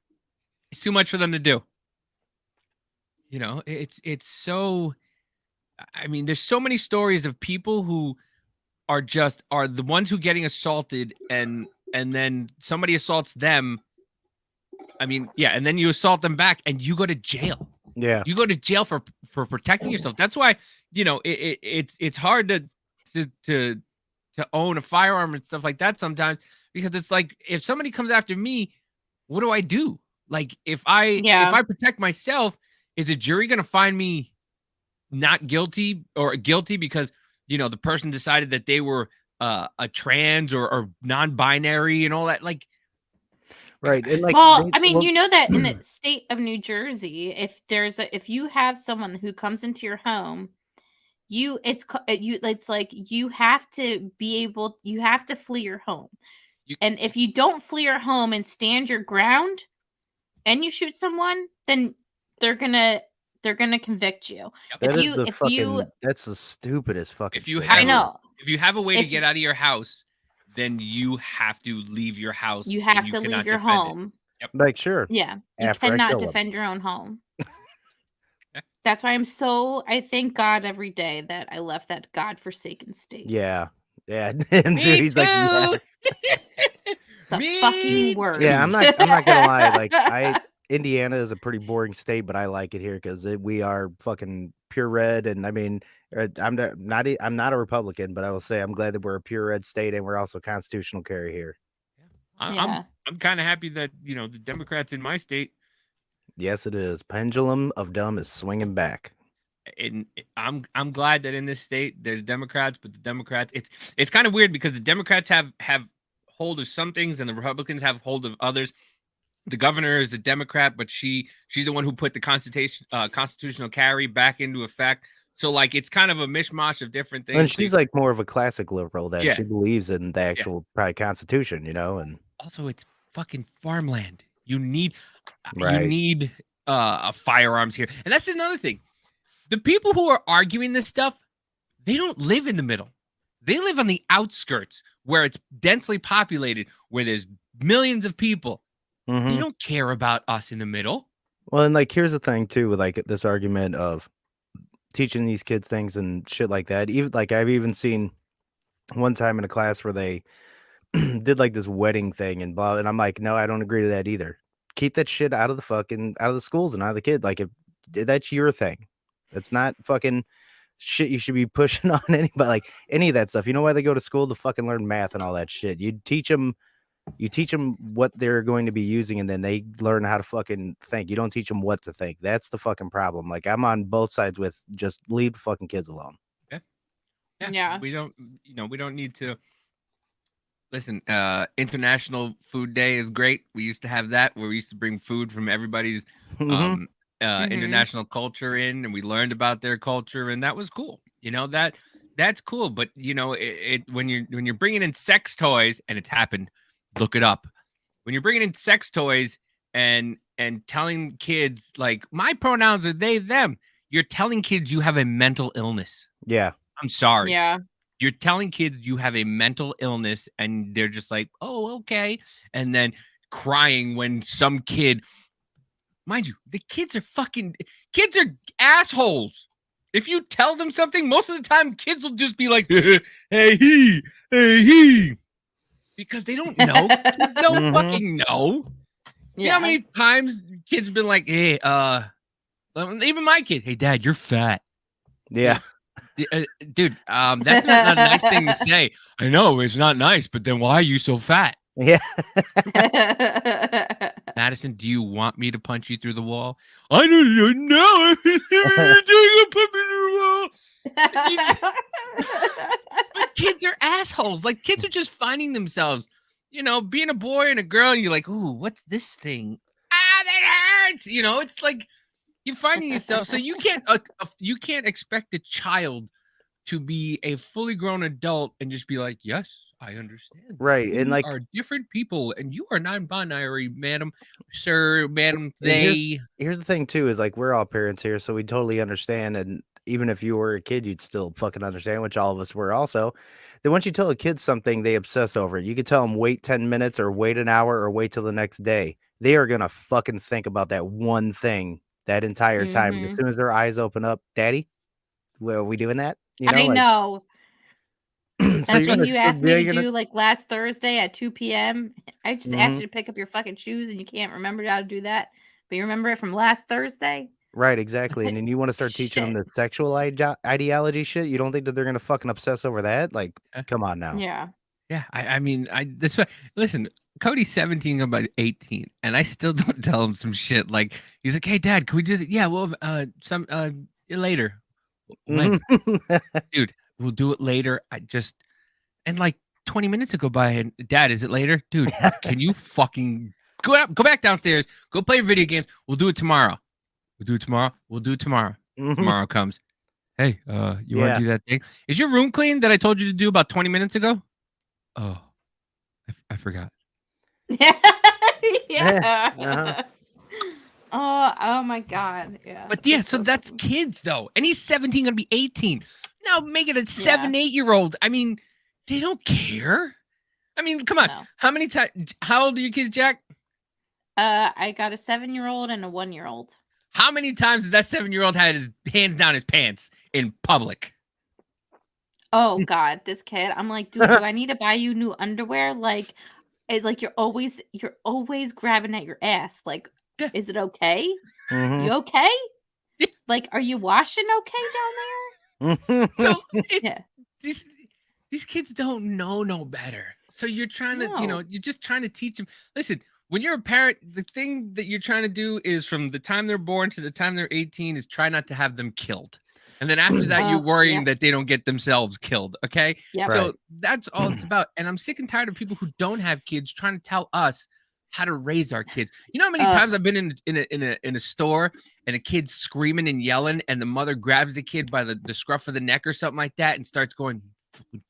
It's too much for them to do. You know, it's so. I mean, there's so many stories of people who are the ones who getting assaulted, and then somebody assaults them. I mean, yeah, and then you assault them back, and you go to jail.
Yeah,
you go to jail for protecting yourself. That's why, you know, it's hard to own a firearm and stuff like that sometimes, because it's like if somebody comes after me, what do I do? Like if I protect myself, is a jury going to find me not guilty or guilty because, you know, the person decided that they were a trans or non-binary and all that? Like,
right. And like,
well, I mean, you know that in the state of New Jersey, if you have someone who comes into your home, it's like you have to flee your home. And if you don't flee your home and stand your ground and you shoot someone, then they're gonna convict you.
That's the stupidest fucking.
If you
shit
have,
ever.
if you have a way to get out of your house, then you have to leave your house.
You have to leave your home.
Yep.
Like, sure.
Yeah. You
After I
cannot
kill 'em.
defend your own home. That's why I thank God every day that I left that godforsaken state.
Yeah. Yeah. And
Me
he's like,
too.
yes.
The fucking worst.
Yeah, I'm not gonna lie. Like Indiana is a pretty boring state, but I like it here because we are fucking pure red. And I mean, I'm not a Republican, but I will say I'm glad that we're a pure red state and we're also constitutional carry here.
I'm kind of happy that, you know, the Democrats in my state.
Yes, it is. Pendulum of dumb is swinging back.
And I'm glad that in this state there's Democrats, but the Democrats, it's kind of weird because the Democrats have hold of some things and the Republicans have hold of others. The governor is a Democrat, but she's the one who put the constitutional carry back into effect. So like it's kind of a mishmash of different things.
And she's like more of a classic liberal that
Yeah.
she believes in the actual probably Constitution, you know, and
also it's fucking farmland. You need
Right.
Firearms here. And that's another thing. The people who are arguing this stuff, they don't live in the middle. They live on the outskirts where it's densely populated, where there's millions of people. They
Mhm.
don't care about us in the middle.
Well, and like here's the thing too, with like this argument of teaching these kids things and shit like that. Even like I've even seen one time in a class where they did like this wedding thing and blah, and I'm like, no, I don't agree to that either. Keep that shit out of the schools and out of the kids. Like if that's your thing, that's not fucking shit you should be pushing on anybody. Like any of that stuff. You know why they go to school? To fucking learn math and all that shit. You teach them what they're going to be using, and then they learn how to fucking think. You don't teach them what to think. That's the fucking problem. Like I'm on both sides with just leave fucking kids alone.
Yeah.
We don't need to listen. International Food Day is great. We used to have that where we used to bring food from everybody's
Mhm.
international culture in, and we learned about their culture, and that was cool. You know, that's cool. But you know, when you're bringing in sex toys, and it's happened, look it up. When you're bringing in sex toys and telling kids like my pronouns are they them. You're telling kids you have a mental illness.
Yeah.
I'm sorry.
Yeah.
You're telling kids you have a mental illness and they're just like, oh, okay. And then crying when some kid, mind you, the kids are assholes. If you tell them something, most of the time kids will just be like, hey, he. Because they don't know. Kids don't fucking know. You know how many times kids have been like, hey, even my kid, hey, Dad, you're fat.
Yeah.
Dude, that's not a nice thing to say. I know it's not nice, but then why are you so fat?
Yeah.
Madison, do you want me to punch you through the wall? I don't know. You put me through the wall. But kids are assholes. Like kids are just finding themselves, being a boy and a girl, and you're like, ooh, what's this thing? That hurts. It's like you're finding yourself. So you can't expect a child to be a fully grown adult and just be like, yes, I understand.
Right. And like
are different people and you are non-binary, madam, sir, madam,
here's the thing too, is like we're all parents here, so we totally understand. And even if you were a kid, you'd still fucking understand, which all of us were also. Then once you tell a kid something, they obsess over it. You could tell them wait 10 minutes or wait an hour or wait till the next day. They are gonna fucking think about that one thing that entire time. As soon as their eyes open up, Daddy, well, are we doing that?
I know.
So
That's what you asked me to do like last Thursday at 2 p.m. I just asked you to pick up your fucking shoes and you can't remember how to do that. But you remember it from last Thursday?
Right, exactly. And then you want to start teaching them the sexual ideology shit. You don't think that they're going to fucking obsess over that? Like, come on now.
Yeah.
Yeah. I mean, that's why, listen, Cody's 17, about 18, and I still don't tell him some shit. Like, he's like, hey, Dad, can we do that? Yeah, well, later. When? Dude, we'll do it later. And like 20 minutes go by, and Dad, is it later? Dude, can you fucking go back downstairs, go play your video games. We'll do it tomorrow. We'll do it tomorrow. We'll do it tomorrow. Tomorrow comes. Hey, you want to do that thing? Is your room clean that I told you to do about 20 minutes ago? Oh, I forgot.
Yeah. Oh my God. Yeah.
But yeah, so that's kids though. And he's 17, gonna be 18. Now make it a 7-8-year-old. I mean, they don't care. I mean, come on.
No.
How old are your kids, Jack?
I got a 7-year-old and a 1-year-old.
How many times has that 7-year-old had his hands down his pants in public?
Oh God, this kid. I'm like, dude, do I need to buy you new underwear? Like you're always grabbing at your ass. Like, is it okay? You okay? Like, are you washing okay down there?
So these kids don't know no better. So you're trying to, you're just trying to teach them. Listen, when you're a parent, the thing that you're trying to do is from the time they're born to the time they're 18 is try not to have them killed. And then after that, you're worrying that they don't get themselves killed. Okay.
Yep.
So that's all it's about. And I'm sick and tired of people who don't have kids trying to tell us how to raise our kids. You know how many times I've been in a store and a kid's screaming and yelling and the mother grabs the kid by the scruff of the neck or something like that and starts going,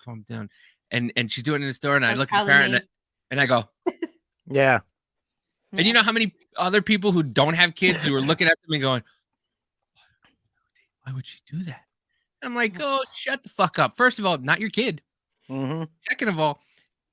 calm down. And she's doing it in the store and I look at the parent and I go,
yeah.
And you know how many other people who don't have kids who are looking at them and going, why would she do that? And I'm like, oh, shut the fuck up. First of all, not your kid. Second of all,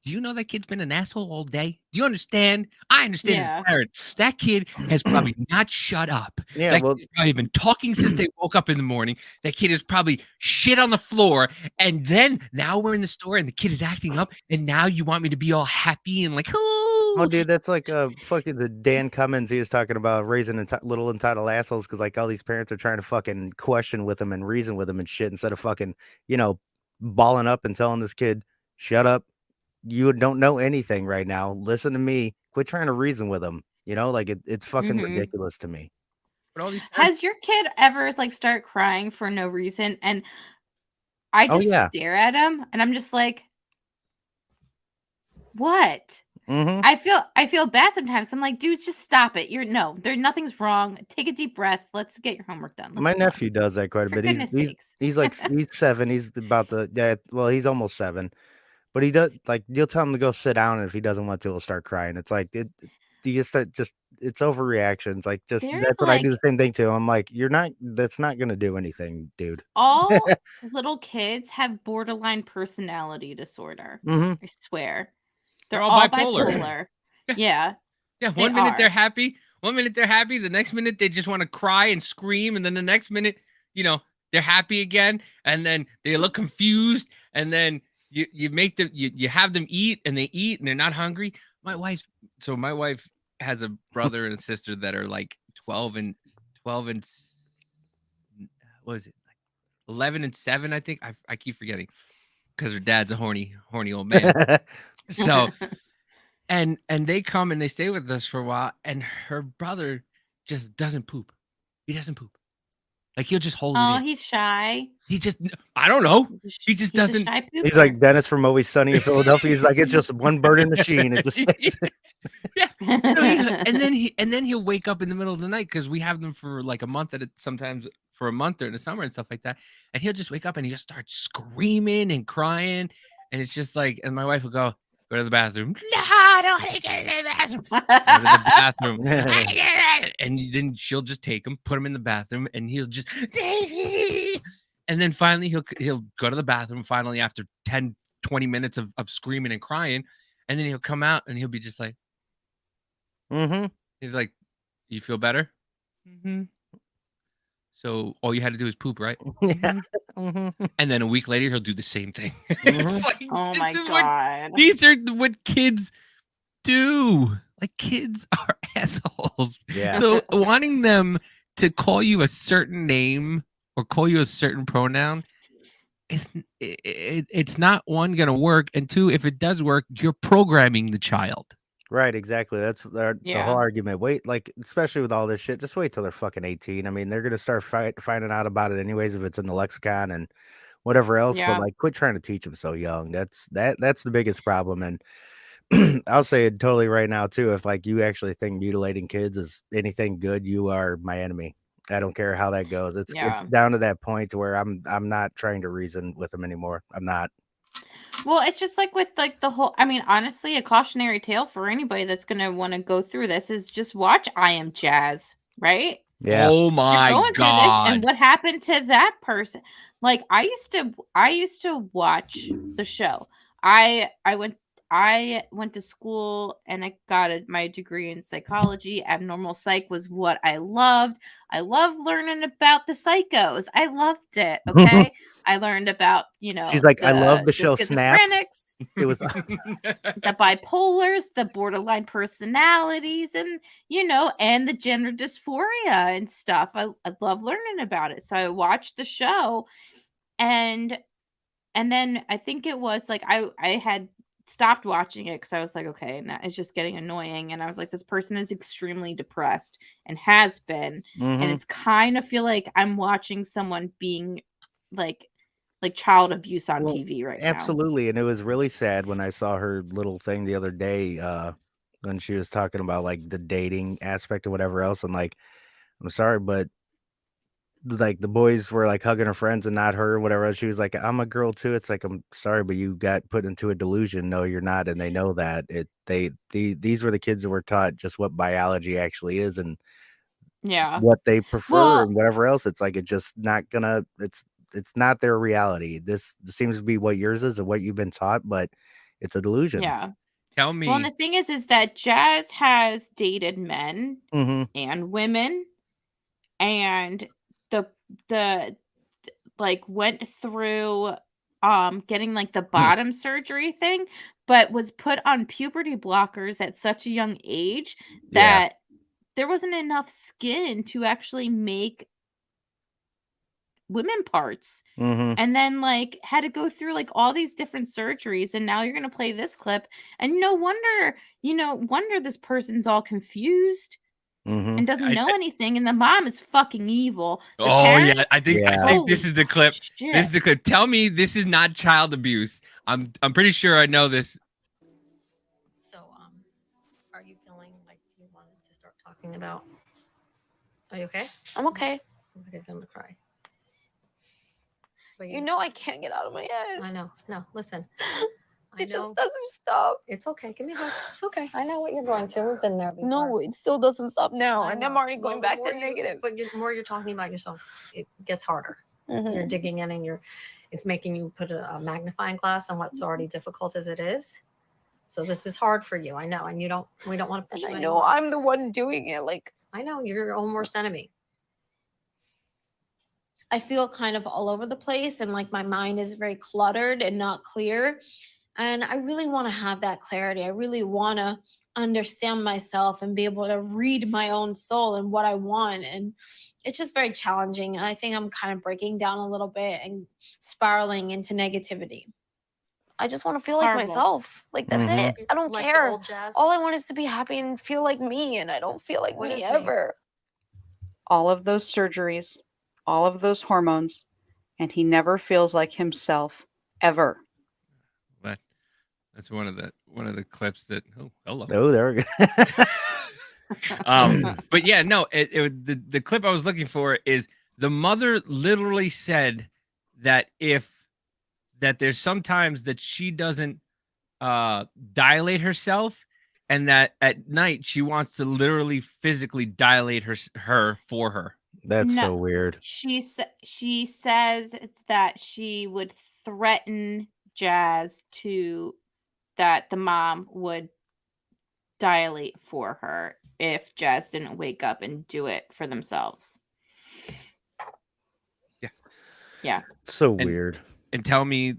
do you know that kid's been an asshole all day? Do you understand? I understand as a parent. That kid has probably not shut up.
Yeah,
that kid's probably been talking since they woke up in the morning. That kid is probably shit on the floor. And then now we're in the store and the kid is acting up. And now you want me to be all happy and like,
oh, dude, that's like fucking the Dan Cummins. He was talking about raising little entitled assholes because like all these parents are trying to fucking question with them and reason with them and shit instead of fucking, balling up and telling this kid, shut up. You don't know anything right now. Listen to me. Quit trying to reason with them. Like it's fucking ridiculous to me.
Has your kid ever like start crying for no reason? And I just stare at him and I'm just like, what? I feel bad sometimes. I'm like, dude, just stop it. Nothing's wrong. Take a deep breath. Let's get your homework done.
My nephew does that quite a bit. He's like he's 7. He's about he's almost 7. But he does, like, you'll tell him to go sit down, and if he doesn't want to, he'll start crying. It's like, you just it's overreactions. Like just
They're
that's what I do
like-
the same thing to. I'm like, that's not gonna do anything, dude.
All little kids have borderline personality disorder.
Mhm.
I swear.
They're
They're
all
all
bipolar.
bipolar. Yeah.
Yeah,
They
one minute they're
are.
happy, the next minute they just want to cry and scream, and then the next minute, they're happy again, and then they look confused, and then you make them you have them eat, and they eat, and they're not hungry. My wife has a brother and a sister that are like 12 and what is it? Like 11 and 7, I think. I keep forgetting because her dad's a horny old man. So and they come and they stay with us for a while, and her brother just doesn't poop. He doesn't poop. Like he'll just hold it
Oh,
in.
he's shy.
He just, I don't know. He just
He's a
doesn't.
shy pooper.
He's like Dennis from Always Sunny in Philadelphia. He's like, it's just one burning machine. It just
and then he'll wake up in the middle of the night because we have them for like a month sometimes for a month during the summer and stuff like that. And he'll just wake up and he just starts screaming and crying, and it's just like, and my wife will go to the bathroom. No, I don't want to get in the bathroom. Go to the bathroom. And then she'll just take him, put him in the bathroom, and he'll just, and then finally he'll go to the bathroom finally after 10, 20 minutes of screaming and crying. And then he'll come out and he'll be just like, he's like, you feel better? Mm-hmm. So all you had to do is poop, right? And then a week later, he'll do the same thing. It's like,
Oh my
this is
God.
these are what kids do. Like, kids are assholes.
Yeah.
So wanting them to call you a certain name or call you a certain pronoun, it's not, one, going to work. And two, if it does work, you're programming the child.
Right, exactly. That's the
Yeah.
whole argument. Wait, like, especially with all this shit, just wait till they're fucking 18. I mean, they're gonna start finding out about it anyways if it's in the lexicon and whatever else.
Yeah.
But like, quit trying to teach them so young. That's the biggest problem. And I'll say it totally right now too. If like you actually think mutilating kids is anything good, you are my enemy. I don't care how that goes. It's down to that point to where I'm not trying to reason with them anymore. I'm not.
Well, it's just like with like the whole, I mean, honestly, a cautionary tale for anybody that's going to want to go through this is just watch I Am Jazz, right?
Yeah.
Oh
You're
my
going through this,
God.
and what happened to that person? Like I used to watch the show. I went to school and I got my degree in psychology. Abnormal psych was what I loved. I loved learning about the psychos. I loved it. Okay. I learned about,
She's like, I love the show Snapped.
schizophrenics,
It was
the bipolars, the borderline personalities, and and the gender dysphoria and stuff. I love learning about it. So I watched the show, and then I think it was like I had stopped watching it because I was like, okay, now it's just getting annoying. And I was like, this person is extremely depressed and has been. And it's kind of feel like I'm watching someone being like child abuse on TV right now.
Absolutely. And it was really sad when I saw her little thing the other day when she was talking about like the dating aspect or whatever else. And like, I'm sorry, but like the boys were like hugging her friends and not her, whatever else. She was like, I'm a girl too. It's like, I'm sorry, but you got put into a delusion. No, you're not. And they know that. These were the kids that were taught just what biology actually is and what they prefer and whatever else. It's like, it's just not gonna, it's not their reality. This seems to be what yours is and what you've been taught, but it's a delusion.
Yeah.
Tell me.
Well, and the thing is that Jazz has dated men and women, and the like went through getting like the bottom surgery thing, but was put on puberty blockers at such a young age that there wasn't enough skin to actually make women parts, and then like had to go through like all these different surgeries. And now you're gonna play this clip, and no wonder this person's all confused and doesn't know anything, and the mom is fucking evil. The parents,
I think this is the clip.
shit.
This is the clip. Tell me this is not child abuse. I'm pretty sure I know this.
So, are you feeling like you wanted to start talking about? Are you okay?
I'm okay.
I'm going to cry. But
You know I can't get out of my head.
I know. No, listen. I
It
know.
just doesn't stop.
It's okay. Give me a hug. It's okay. I know what you're going through. We've been there before.
No, it still doesn't stop now.
I
And I'm
know.
already going
Well,
back
the
to
more you-
negative.
But the more you're talking about yourself, it gets harder. You're
Mhm.
digging in, and it's making you put a magnifying glass on what's already difficult as it is. So this is hard for you. I know, and we don't want to push
And
you
I know
anymore.
I'm the one doing it. Like,
I know you're your own worst enemy.
I feel kind of all over the place and like my mind is very cluttered and not clear. And I really want to have that clarity. I really want to understand myself and be able to read my own soul and what I want. And it's just very challenging. And I think I'm kind of breaking down a little bit and spiraling into negativity.
I just want to feel like
Horrible.
myself. Like, that's
Mhm.
it. I don't
Like the
care.
old Jazz?
All I want is to be happy and feel like me. And I don't feel like
What
me
is me?
ever.
All of those surgeries, all of those hormones, and he never feels like himself ever.
That's one of the clips that. Oh, hello.
Oh, there we go.
But yeah, no. The clip I was looking for is the mother literally said that that there's sometimes that she doesn't dilate herself, and that at night she wants to literally physically dilate her for her.
That's
No.
so weird.
She says that she would threaten Jazz that the mom would dilate for her if Jazz didn't wake up and do it for themselves.
Yeah.
Yeah.
So weird.
And tell me.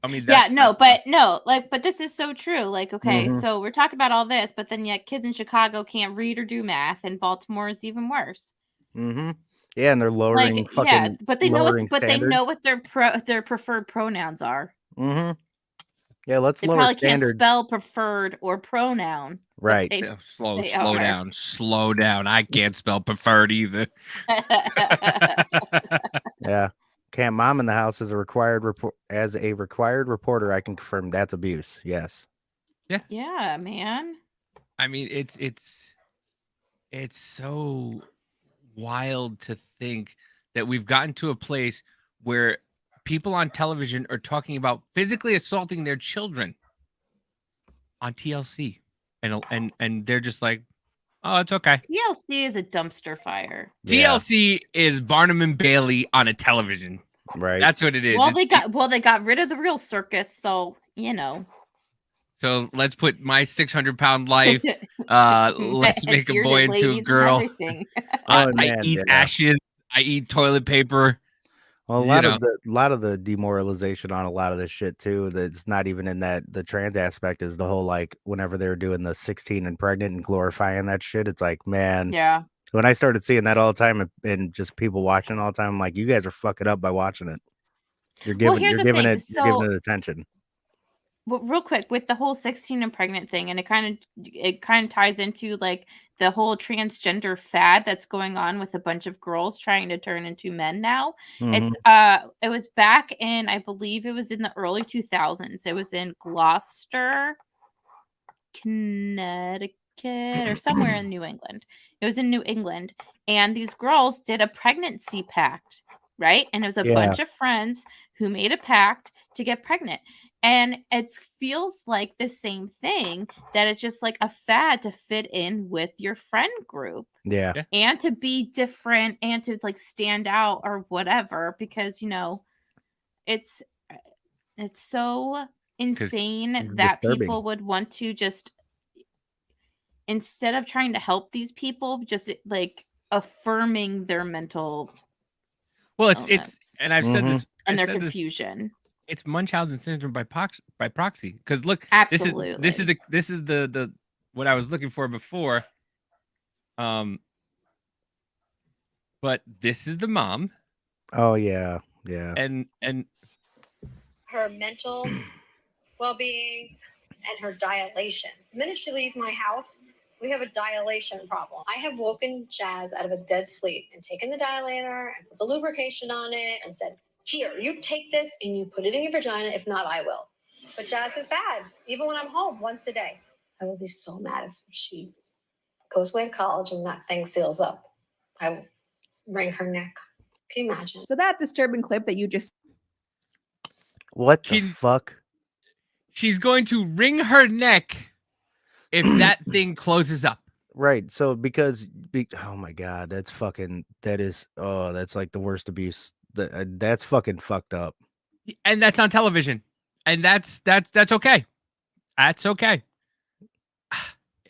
I mean,
Yeah, no, but this is so true. Like, okay,
Mhm.
so we're talking about all this, but then yet kids in Chicago can't read or do math, and Baltimore is even worse.
Mm-hmm. Yeah, and they're lowering
Like,
fucking
yeah, but they know
lowering
what, they know
standards.
what their preferred pronouns are.
Mm-hmm. Yeah, let's
They
lower
probably
standards.
can't spell preferred or pronoun. but
Right.
they-
Yeah, slow
they are.
down. I can't spell preferred either.
Yeah. Can't mom in the house as a required reporter, I can confirm that's abuse. Yes.
Yeah, man.
I mean, it's so wild to think that we've gotten to a place where people on television are talking about physically assaulting their children on TLC, and they're just like, oh, it's okay.
TLC is a dumpster fire.
TLC is Barnum and Bailey on a television.
Right.
That's what it is.
Well,
It's-
they got rid of the real circus, so you know.
So let's put my 600-pound life. Let's make a
Bearded
boy into a
ladies and
girl.
everything.
I
Oh, man,
eat
yeah.
ashes. I eat toilet paper.
Well, a
You
lot of the demoralization on a lot of this shit too. That's not even in that the trans aspect is the whole like whenever they were doing the 16 and pregnant and glorifying that shit. It's like, man,
Yeah.
when I started seeing that all the time and just people watching all the time, I'm like, you guys are fucking up by watching it. You're giving
here's
you're
the
giving
thing,
it
so-
you're giving it attention.
Well, real quick with the whole 16 and pregnant thing, and it kind of ties into like the whole transgender fad that's going on with a bunch of girls trying to turn into men now. It's it was back in, I believe it was in the early 2000s. It was in Gloucester, Connecticut, or somewhere in New England. It was in New England, and these girls did a pregnancy pact, right? And it was a
Yeah.
bunch of friends who made a pact to get pregnant. And it feels like the same thing, that it's just like a fad to fit in with your friend group
Yeah.
and to be different and to like stand out or whatever, because you know it's so insane
it's
that
disturbing.
people would want to just, instead of trying to help these people, just like affirming their mental
Well, it's
illness
and I've said this
and
I
their
said this-
confusion.
it's Munchausen syndrome by proxy. Because look,
Absolutely.
this is the what I was looking for before. But this is the mom,
Oh yeah. Yeah.
and
Her mental well-being and her dilation. The minute she leaves my house, we have a dilation problem. I have woken Jazz out of a dead sleep and taken the dilator and put the lubrication on it and said, here, you take this and you put it in your vagina. If not, I will. But Jazz is bad, even when I'm home once a day. I will be so mad if she goes away to college and that thing seals up. I will wring her neck. Can you imagine?
So that disturbing clip that you just
What the fuck?
She's going to wring her neck if that thing closes up.
Right. So oh my God, that's like the worst abuse. That's fucking fucked up.
And that's on television. And that's okay. That's okay.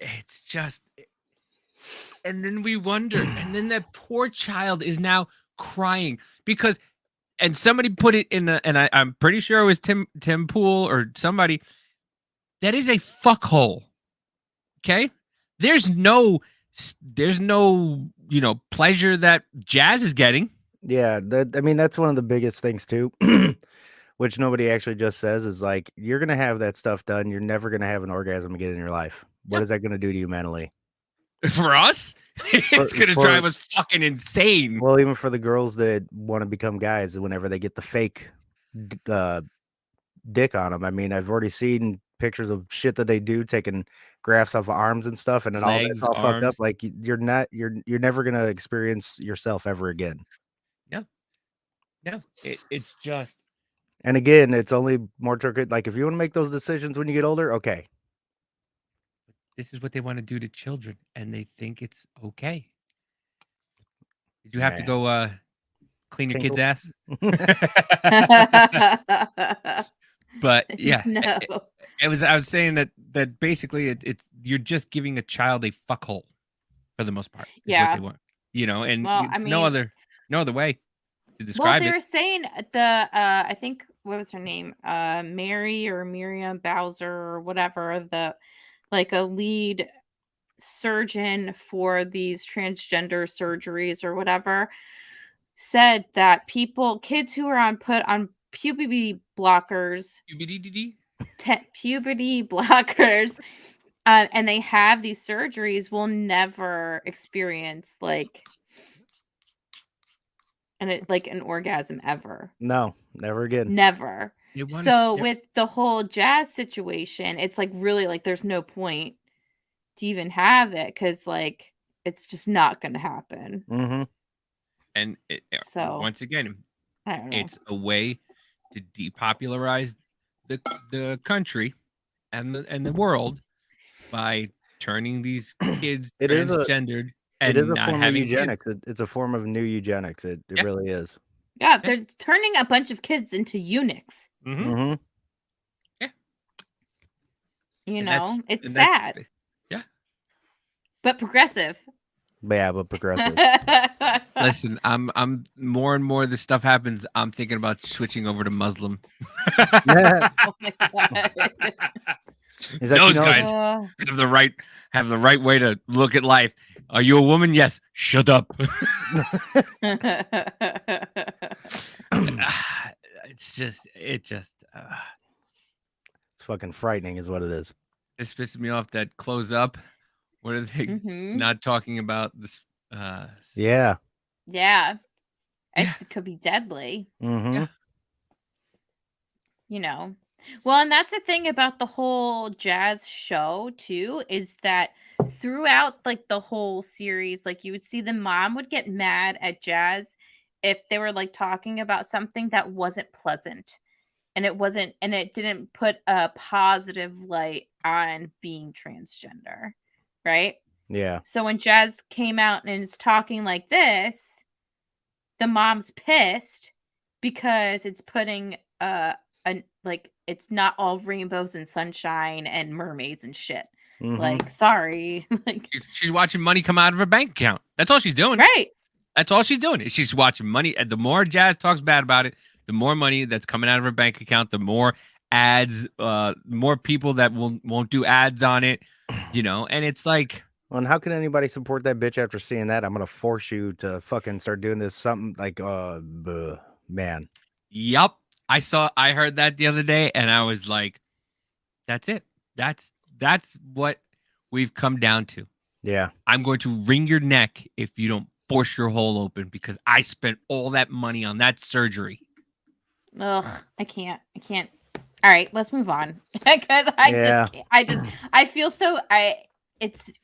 It's just, and then we wonder, and then that poor child is now crying because, and somebody put it in I'm pretty sure it was Tim Pool or somebody. That is a fuckhole. Okay, there's no pleasure that Jazz is getting.
Yeah, that's one of the biggest things too, which nobody actually just says is like, you're gonna have that stuff done. You're never gonna have an orgasm again in your life. What is that gonna do to you mentally?
For us, it's gonna drive us fucking insane.
Well, even for the girls that want to become guys, whenever they get the fake dick on them. I mean, I've already seen pictures of shit that they do, taking grafts off of arms and stuff, and then all that's all fucked up. Like you're never gonna experience yourself ever again.
No, it's just.
And again, it's only more tricky. Like if you want to make those decisions when you get older, okay.
This is what they want to do to children, and they think it's okay. Did you have to go clean your kid's ass? But yeah,
No.
I was saying that basically you're just giving a child a fuckhole for the most part. Is
Yeah.
what they want, and
Well,
it's
I
no
mean-
other way to
Well,
describe
they were
it.
saying I think what was her name? Mary or Miriam Bowser or whatever, a lead surgeon for these transgender surgeries or whatever, said that kids who are put on puberty blockers, and they have these surgeries will never experience an orgasm ever.
No, never again.
Never.
They wanna
So
step-
with the whole Jazz situation, it's really there's no point to even have it because it's just not going to happen.
Mm-hmm.
And
So-
once again,
I don't know.
it's a way to depopularize the country and the world by turning these kids
It is
transgendered and
it is a
not
form of
having kids.
eugenics. It's a form of new eugenics. It really is.
Yeah, they're turning a bunch of kids into eunuchs.
Mm-hmm.
You
And
know,
that's-
it's
and that's-
sad,
Yeah.
but progressive.
Yeah, but progressive.
Listen, I'm more and more this stuff happens. I'm thinking about switching over to Muslim.
Oh my God.
Is that,
Those
you know-
guys have the right way to look at life. Are you a woman? Yes. Shut up. It just
It's fucking frightening, is what it is.
it's pissing me off that close up. What are they
Mhm.
not talking about this?
Yeah.
Yeah. It could be deadly.
Mm-hmm.
You know. Well, and that's the thing about the whole Jazz show too, is that throughout the whole series, you would see the mom would get mad at Jazz if they were talking about something that wasn't pleasant. And it didn't put a positive light on being transgender. Right?
Yeah.
So when Jazz came out and is talking like this, the mom's pissed because it's putting it's not all rainbows and sunshine and mermaids and shit.
Mhm.
Sorry.
She's watching money come out of her bank account. That's all she's doing.
Right.
That's all she's doing. She's watching money. And the more Jazz talks bad about it, the more money that's coming out of her bank account, the more ads, more people that won't do ads on it, and it's like,
Well, and how can anybody support that bitch after seeing that? I'm gonna force you to fucking start doing this something man.
yup. I heard that the other day and I was like, that's it. That's what we've come down to.
Yeah.
I'm going to wring your neck if you don't force your hole open because I spent all that money on that surgery.
Ugh, I can't. All right, let's move on. Because I feel so it's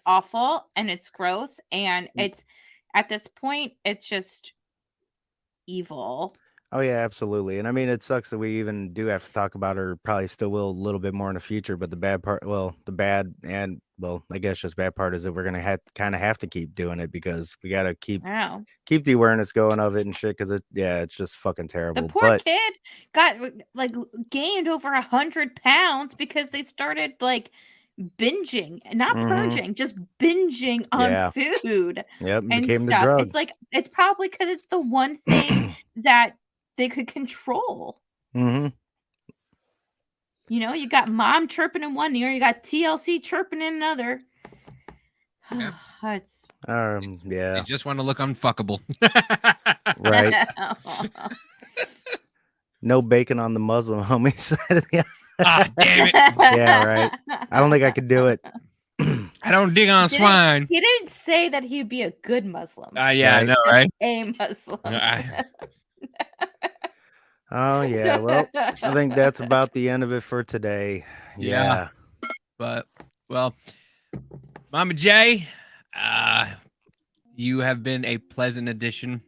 awful and it's gross and it's at this point it's just evil.
Oh yeah, absolutely. And I mean, it sucks that we even do have to talk about her. Probably still will a little bit more in the future. But the bad part, I guess just bad part is that we're gonna have to keep doing it because we gotta keep
Wow.
the awareness going of it and shit. Because it's just fucking
The
terrible.
poor
But
kid got like gained over 100 pounds because they started like binging, not
Mhm.
purging, just binging on
Yeah.
food
Yep, it
and
became the
stuff.
drug.
It's like it's probably because it's the one thing that they could control.
Mm-hmm.
You know, you got mom chirping in one ear, you got TLC chirping in another. It's
Yeah.
They just want to look unfuckable.
Right. No bacon on the Muslim homie side of the
damn it.
Yeah, right. I don't think I could do it.
I don't dig on swine.
He didn't say that he'd be a good Muslim.
Yeah, I know,
Just
right?
a Muslim.
Oh yeah. Well, I think that's about the end of it for today. Yeah.
But well, Mama J, you have been a pleasant addition.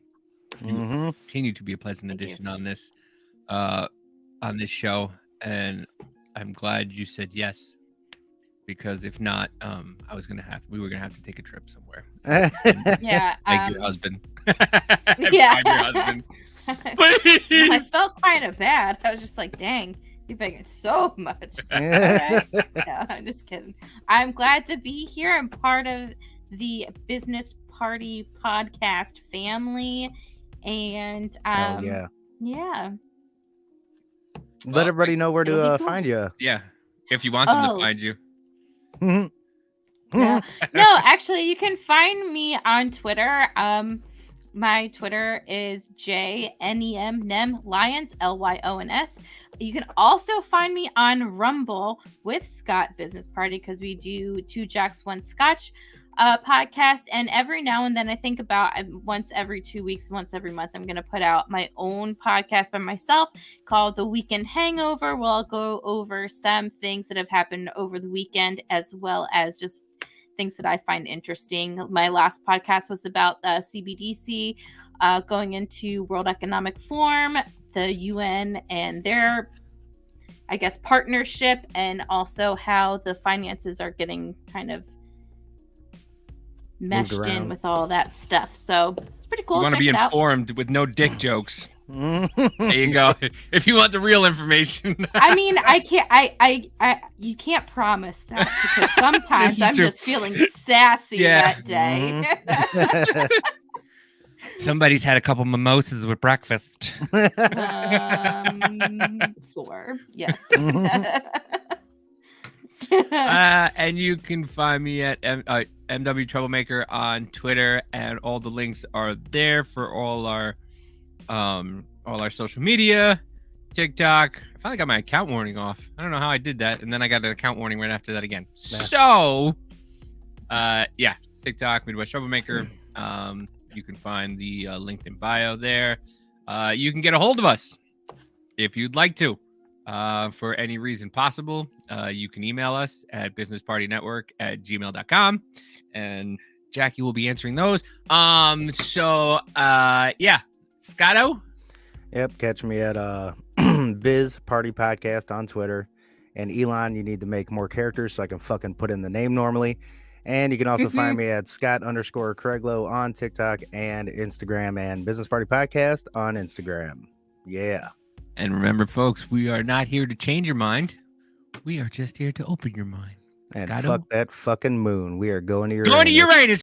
You continue to be a pleasant addition on this show, and I'm glad you said yes. Because if not, we were gonna have to take a trip somewhere.
Yeah,
Like your husband.
Yeah.
Find your husband.
I felt kind of bad. I was just like, dang, you're begging so much. All right. No, I'm just kidding. I'm glad to be here. I'm part of the Business Party podcast family. And
Hell yeah.
yeah.
Let everybody know where
it'll
to
be cool.
find you.
Yeah, if you want them
Oh.
to find you.
No, actually, you can find me on Twitter. My Twitter is JNEM Lions, LYONS. You can also find me on Rumble with Scott Business Party because we do 2 Jacks, 1 Scotch podcast. And every now and then, I think about once every 2 weeks, once every month, I'm going to put out my own podcast by myself called The Weekend Hangover, where I'll go over some things that have happened over the weekend, as well as just things that I find interesting. My last podcast was about CBDC going into World Economic Forum, the UN and their, I guess, partnership, and also how the finances are getting kind of meshed in
around.
with all that stuff. So it's pretty cool.
You want to
Check
be
it out.
informed with no dick jokes. There you go. If you want the real information.
I mean, I can't. You can't promise that because sometimes
This is
I'm
true.
just feeling sassy
Yeah.
that day.
Somebody's had a couple mimosas with breakfast.
4, yes.
And you can find me at MW Troublemaker on Twitter, and all the links are there for all our social media, TikTok. I finally got my account warning off. I don't know how I did that, and then I got an account warning right after that again. So, yeah, TikTok, Midwest Troublemaker. You can find the LinkedIn bio there. You can get a hold of us if you'd like to. For any reason possible, you can email us at businesspartynetwork@gmail.com, and Jackie will be answering those. Yeah, Scotto.
Yep, catch me at Biz Party Podcast on Twitter. And Elon, you need to make more characters so I can fucking put in the name normally. And you can also find me at Scott_Craiglow on TikTok and Instagram, and Business Party Podcast on Instagram. Yeah.
And remember, folks, we are not here to change your mind. We are just here to open your mind.
And
Scotto?
fuck that fucking moon. We are going to
Going to
Uranus.
Uranus.